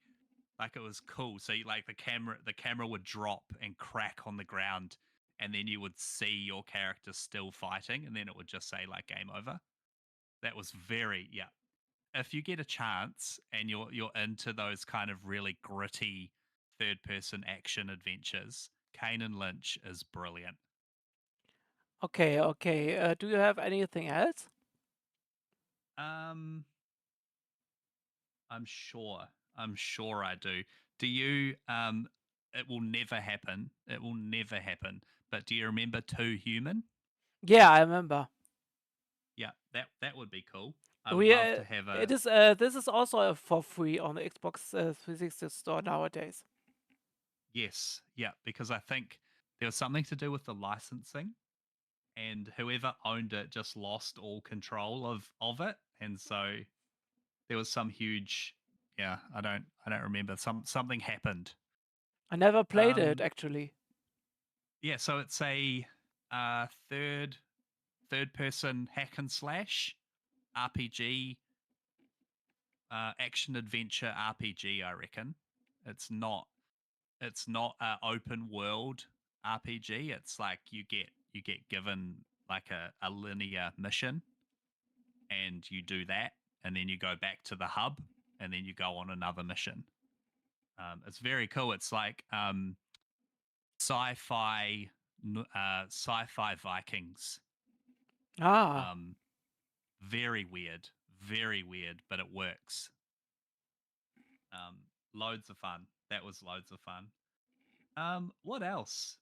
like it was cool. So like the camera would drop and crack on the ground, and then you would see your character still fighting, and then it would just say like game over. That was very, yeah. If you get a chance and you're into those kind of really gritty third person action adventures, Kane and Lynch is brilliant. Okay, okay. Do you have anything else? Um, I'm sure. I'm sure I do. Do you? It will never happen. It will never happen. But do you remember Two Human? Yeah, I remember. Yeah, that would be cool. I would We love to have it a is this is also for free on the Xbox 360 store nowadays. yes, yeah, because I think there was something to do with the licensing, and whoever owned it just lost all control of it, and so there was some huge, yeah, I don't remember, something happened. I never played it Um, actually. yeah, so it's a third person hack and slash RPG, action adventure RPG. I reckon it's not a open world RPG. It's like you get given like a linear mission, and you do that, and then you go back to the hub, and then you go on another mission. It's very cool. It's like sci-fi, sci-fi Vikings. Ah, Um, very weird, but it works. Loads of fun. That was loads of fun. What else?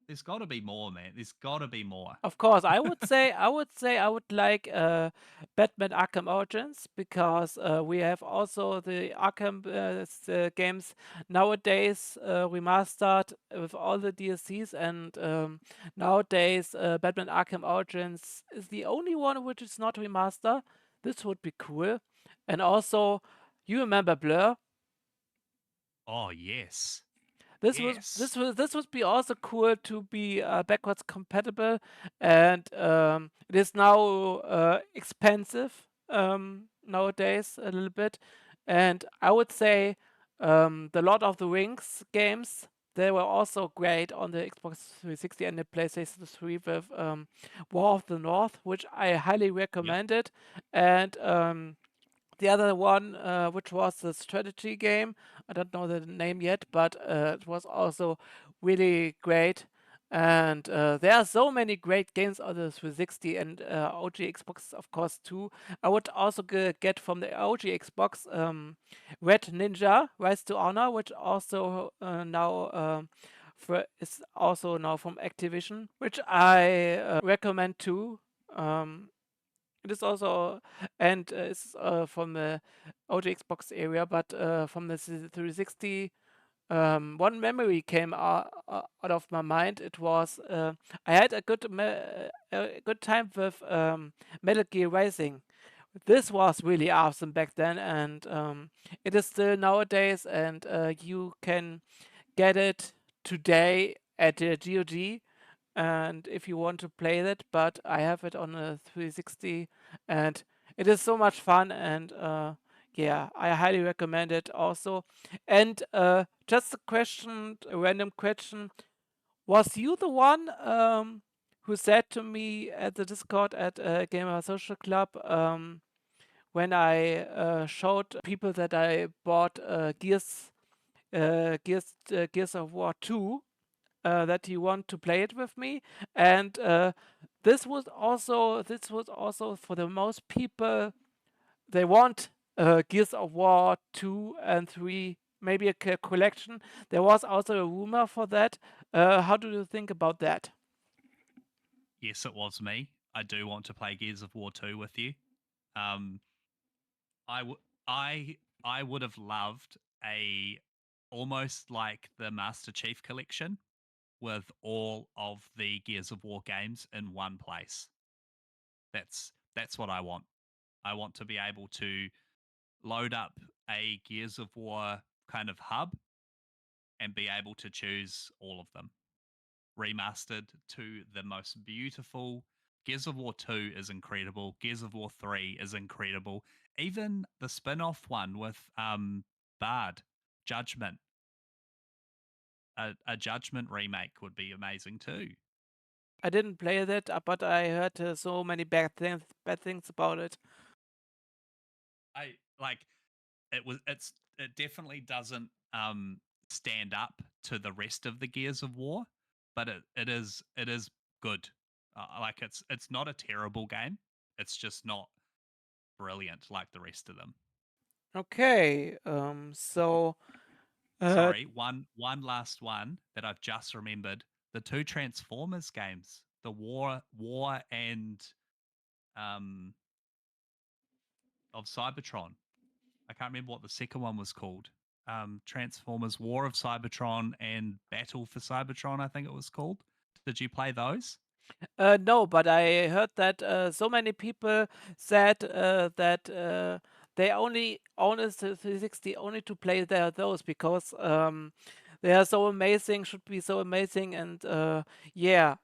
There's got to be more, man. There's got to be more. of course, I would like Batman Arkham Origins because we have also the Arkham games nowadays remastered with all the DLCs, and nowadays Batman Arkham Origins is the only one which is not remastered. This would be cool, and also you remember Blur? Oh yes, This yes. this would be also cool to be backwards compatible, and it is now expensive nowadays a little bit, and I would say the Lord of the Rings games, they were also great on the Xbox 360 and the PlayStation 3 with War of the North, which I highly Yep. recommend it, and the other one, which was the strategy game, I don't know the name yet, but it was also really great. And there are so many great games on the 360 and OG Xbox, of course, too. I would also get from the OG Xbox Red Ninja Rise to Honor, which also now is also now from Activision, which I recommend too. It is also, and it's from the OG Xbox area, but from the 360, one memory came out of my mind. It was I had a good time with Metal Gear Rising. This was really awesome back then, and it is still nowadays, and you can get it today at the GOG, and if you want to play that, but I have it on a 360, and it is so much fun, and yeah, I highly recommend it also. And just a random question: was you the one who said to me at the Discord at Gamer Social Club when I showed people that I bought Gears of War 2, that you want to play it with me, and this was also for the most people, they want Gears of War 2 and 3, maybe a collection. There was also a rumor for that. How do you think about that? Yes, it was me. I do want to play Gears of War 2 with you. Um, I w- I would have loved a almost like the Master Chief collection with all of the Gears of War games in one place. That's what I want. I want to be able to load up a Gears of War kind of hub and be able to choose all of them remastered to the most beautiful. Gears of War 2 is incredible. Gears of War 3 is incredible. Even the spin-off one with Bard, Judgment, a Judgment remake would be amazing too. I didn't play that, but I heard so many bad things about it. I like it definitely doesn't stand up to the rest of the Gears of War, but it is good. Like it's not a terrible game. It's just not brilliant like the rest of them. Okay, so uh, Sorry, one last one that I've just remembered: the two Transformers games, the War and um of Cybertron. I can't remember what the second one was called. Transformers War of Cybertron and Battle for Cybertron, I think it was called. Did you play those? No, but I heard that so many people said that they only own a 360 only to play those because they are so amazing, should be so amazing, and yeah,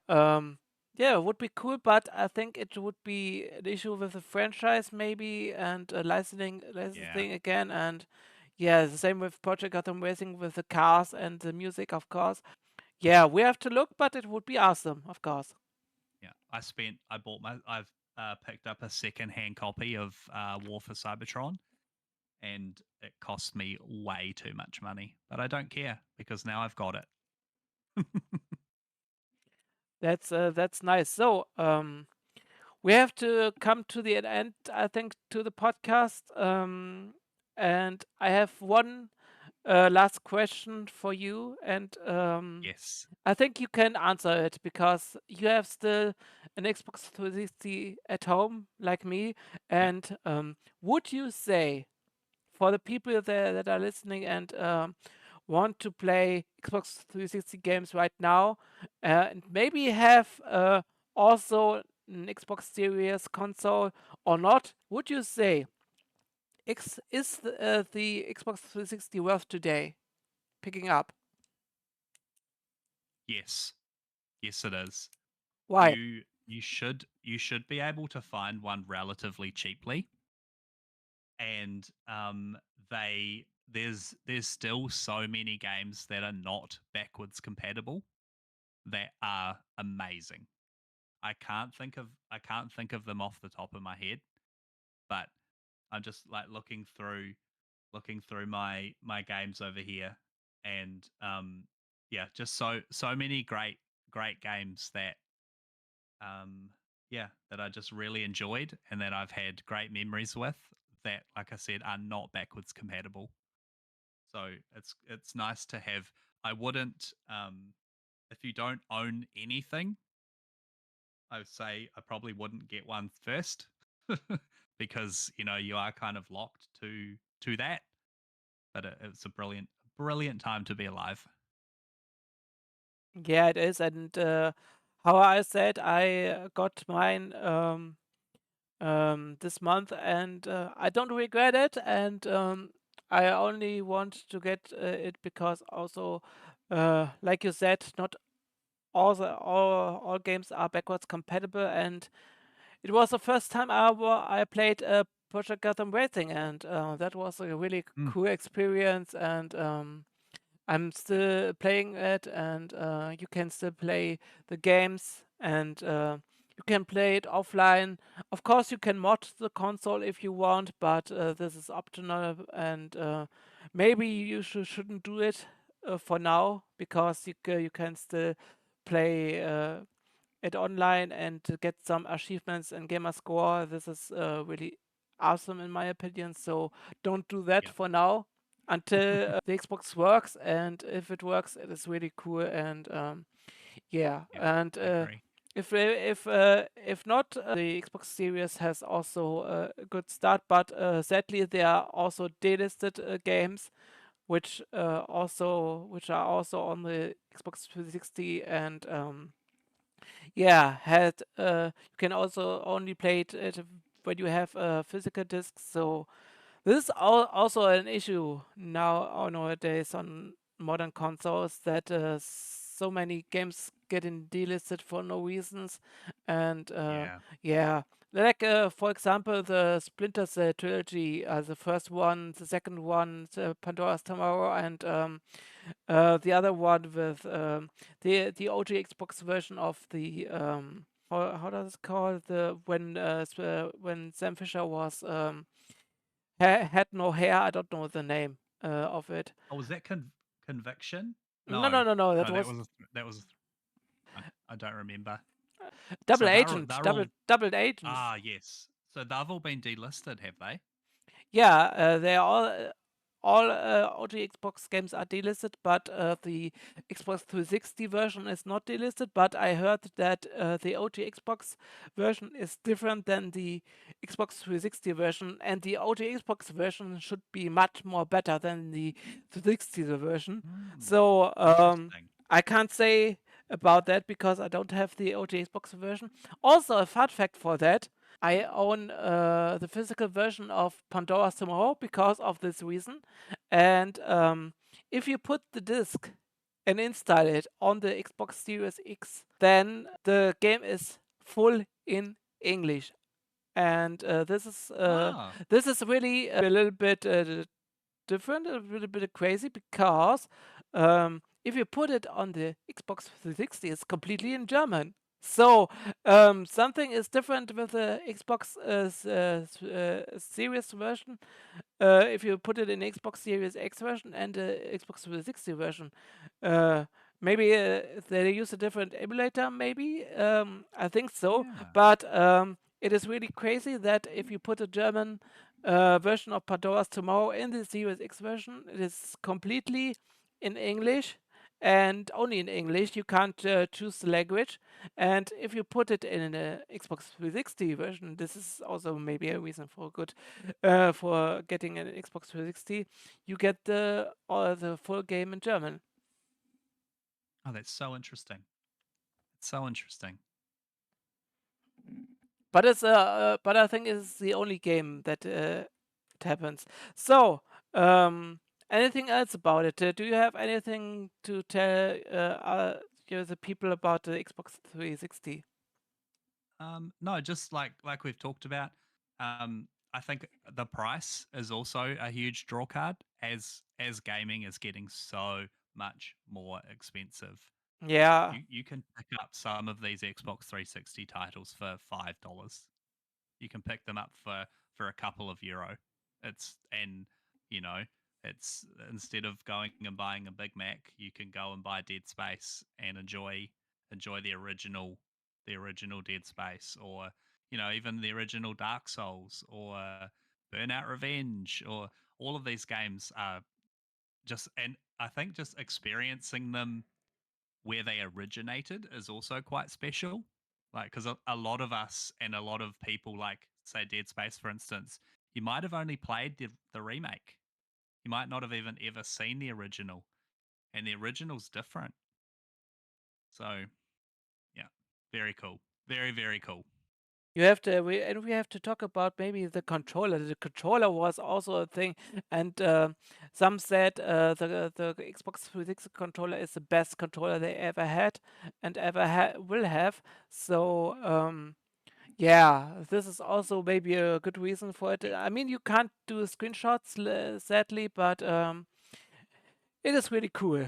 yeah, it would be cool. But I think it would be an issue with the franchise maybe and Yeah, licensing again, and yeah, the same with Project Gotham Racing with the cars and the music, of course. Yeah, we have to look, but it would be awesome, of course. yeah. I've picked up a second hand copy of War for Cybertron, and it cost me way too much money. But I don't care because now I've got it. That's nice. So, we have to come to the end, I think, to the podcast. And I have one last question for you, and Yes. I think you can answer it because you have still an Xbox 360 at home, like me. Yep. And would you say, for the people there that are listening and want to play Xbox 360 games right now, and maybe have also an Xbox Series console or not, would you say is the Xbox 360 worth today picking up? Yes. Yes, it is. Why? You should be able to find one relatively cheaply, and there's still so many games that are not backwards compatible that are amazing. I can't think of them off the top of my head, but I'm just like looking through my games over here, and yeah, just so many great games that um that I just really enjoyed and that I've had great memories with that, like I said, are not backwards compatible. So it's nice to have. I wouldn't if you don't own anything, I would say I probably wouldn't get one first because you are kind of locked to that. But it's a brilliant time to be alive. Yeah, it is. And how I said, I got mine this month, and I don't regret it. And I only want to get it because also, like you said, not all games are backwards compatible. And it was the first time I played Project Gotham Racing, and that was a really Mm, cool experience. And I'm yep, still playing it, and you can still play the games, and you can play it offline. Of course, you can mod the console if you want, but this is optional, and maybe you shouldn't do it for now because you can still play it online and to get some achievements and gamer score. This is really awesome in my opinion. So don't do that yep, for now until the Xbox works. And if it works, it is really cool. And yeah, yep. and I agree. if not, the Xbox Series has also a good start. But sadly, there are also delisted games which are also on the Xbox 360 and yeah, had you can also only play it when you have a physical disc. So this is also an issue now or nowadays on modern consoles that so many games getting delisted for no reasons, and Yeah. yeah, like for example the Splinter Cell trilogy, the first one, the second one, Pandora's Tomorrow, and the other one with the OG Xbox version of the how does it call the when Sam Fisher was had no hair. I don't know the name of it. Oh, was that conviction? No, No, no, no, no. That no, that was was that was. I don't remember. So double agent, they're all double agents. yes. So they've all been delisted, have they? Yeah, they are all OG Xbox games are delisted, but the Xbox 360 version is not delisted. But I heard that the OG Xbox version is different than the Xbox 360 version, and the OG Xbox version should be much more better than the 360 version. Hmm. So Interesting. I can't say about that because I don't have the OG Xbox version. Also, a fun fact for that. I own the physical version of Pandora's Tomorrow because of this reason. And if you put the disc and install it on the Xbox Series X, then the game is full in English. And Ah. this is really a little bit different, a little bit crazy because if you put it on the Xbox 360, it's completely in German. So, something is different with the Xbox Series version. If you put it in Xbox Series X version and Xbox 360 version, uh, maybe they use a different emulator. Maybe I think so. Yeah. But it is really crazy that if you put a German version of Pandora's Tomorrow in the Series X version, it is completely in English and only in English. You can't choose the language. And if you put it in an Xbox 360 version, this is also maybe a reason for good for getting an Xbox 360. You get the full game in German. Oh, that's so interesting. It's so interesting. But but I think it's the only game that it happens. So, anything else about it? Do you have anything to tell the people about the Xbox 360? No, just like we've talked about. I think the price is also a huge draw card as gaming is getting so much more expensive. Yeah, You can pick up some of these Xbox 360 titles for $5. You can pick them up for a couple of euro. It's and you know it's instead of going and buying a Big Mac, you can go and buy Dead Space and enjoy the original Dead Space, or even the original Dark Souls, or Burnout Revenge, or all of these games are just, and I think just experiencing them where they originated is also quite special. Like, because a lot of us and a lot of people, like, say, Dead Space, for instance, you might have only played the remake. You might not have even ever seen the original, and the original's different. So, yeah, very cool. Very, very cool. we have to talk about maybe the controller. The controller was also a thing, and some said the Xbox 360 controller is the best controller they ever had and ever will have. So yeah, this is also maybe a good reason for it. I mean, you can't do screenshots, sadly, but it is really cool.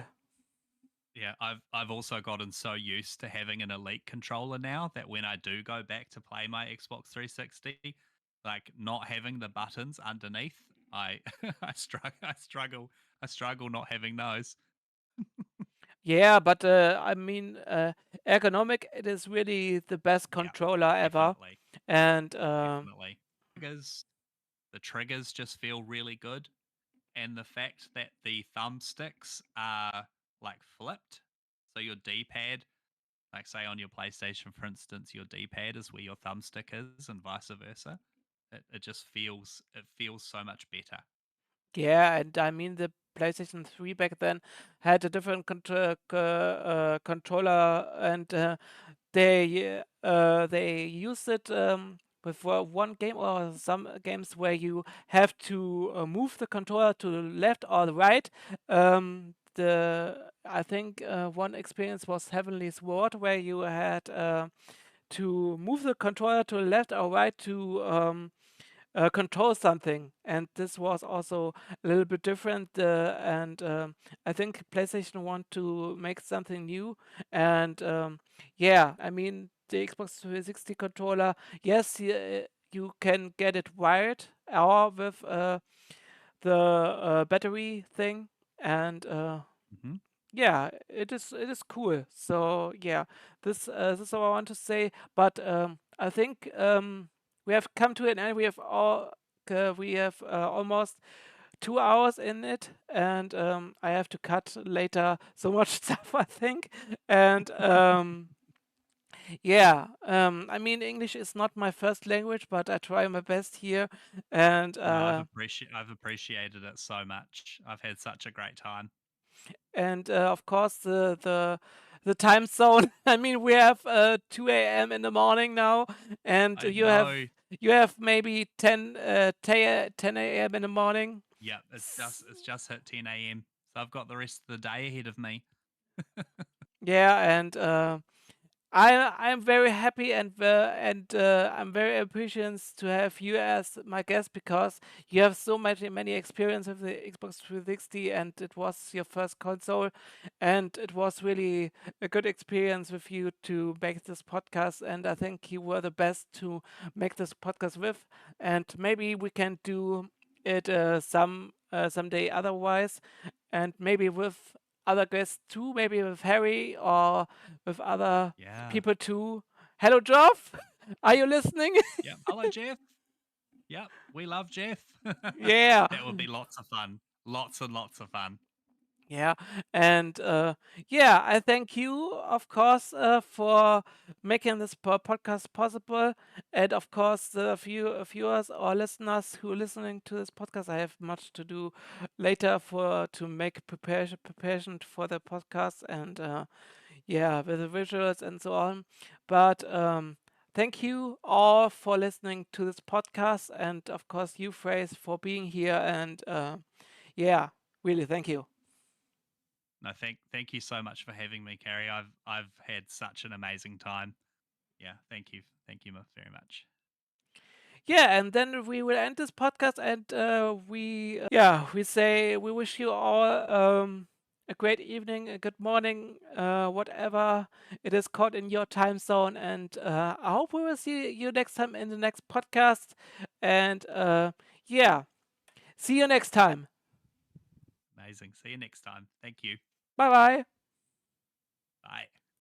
Yeah, I've also gotten so used to having an Elite controller now that when I do go back to play my Xbox 360, like not having the buttons underneath, I I struggle not having those. Yeah, but I mean, ergonomic, it is really the best Yeah, controller ever. definitely, And definitely. Triggers, the triggers just feel really good, and the fact that the thumbsticks are like flipped, so your D-pad, like say on your PlayStation, for instance, your D-pad is where your thumbstick is, and vice versa. It just feels so much better. yeah, and I mean, the PlayStation 3 back then had a different controller, and they used it with one game or some games where you have to move the controller to the left or the right. The I think one experience was Heavenly Sword, where you had to move the controller to the left or right to control something, and this was also a little bit different. And I think PlayStation want to make something new, and yeah, I mean the Xbox 360 controller. Yes, you can get it wired or with the battery thing, and Hmm. yeah, it is cool. So yeah, this is all I want to say. But I think we have come to an end. We have almost 2 hours in it, and I have to cut later so much stuff, I think. And yeah, I mean English is not my first language, but I try my best here. And No, I've appreciated it so much. I've had such a great time. of course the time zone. I mean, we have 2 a.m. in the morning now, and I you know. have maybe 10 a.m. in the morning. Yeah, S- it's just hit 10 a.m. So I've got the rest of the day ahead of me. Yeah, and I'm very happy and I'm very appreciative to have you as my guest because you have so many experience with the Xbox 360 and it was your first console, and it was really a good experience with you to make this podcast, and I think you were the best to make this podcast with, and maybe we can do it someday otherwise, and maybe with other guests too, maybe with Harry or with other Yeah. people too. Hello, Geoff. Are you listening? Yep. Hello, Jeff. Yep. We love Jeff. Yeah. That would be lots of fun. Lots and lots of fun. Yeah, and yeah, I thank you, of course, for making this podcast possible, and of course, the few viewers or listeners who are listening to this podcast. I have much to do later for to make preparation for the podcast, and yeah, with the visuals and so on. But thank you all for listening to this podcast, and of course, you, Phrase, for being here, and yeah, really, thank you. No, thank you so much for having me, Carrie. I've had such an amazing time. Yeah, thank you very much. Yeah, and then we will end this podcast, and yeah, we say we wish you all a great evening, a good morning, whatever it is called in your time zone, and I hope we will see you next time in the next podcast, and yeah, see you next time. Amazing. See you next time. Thank you. Bye bye. Bye.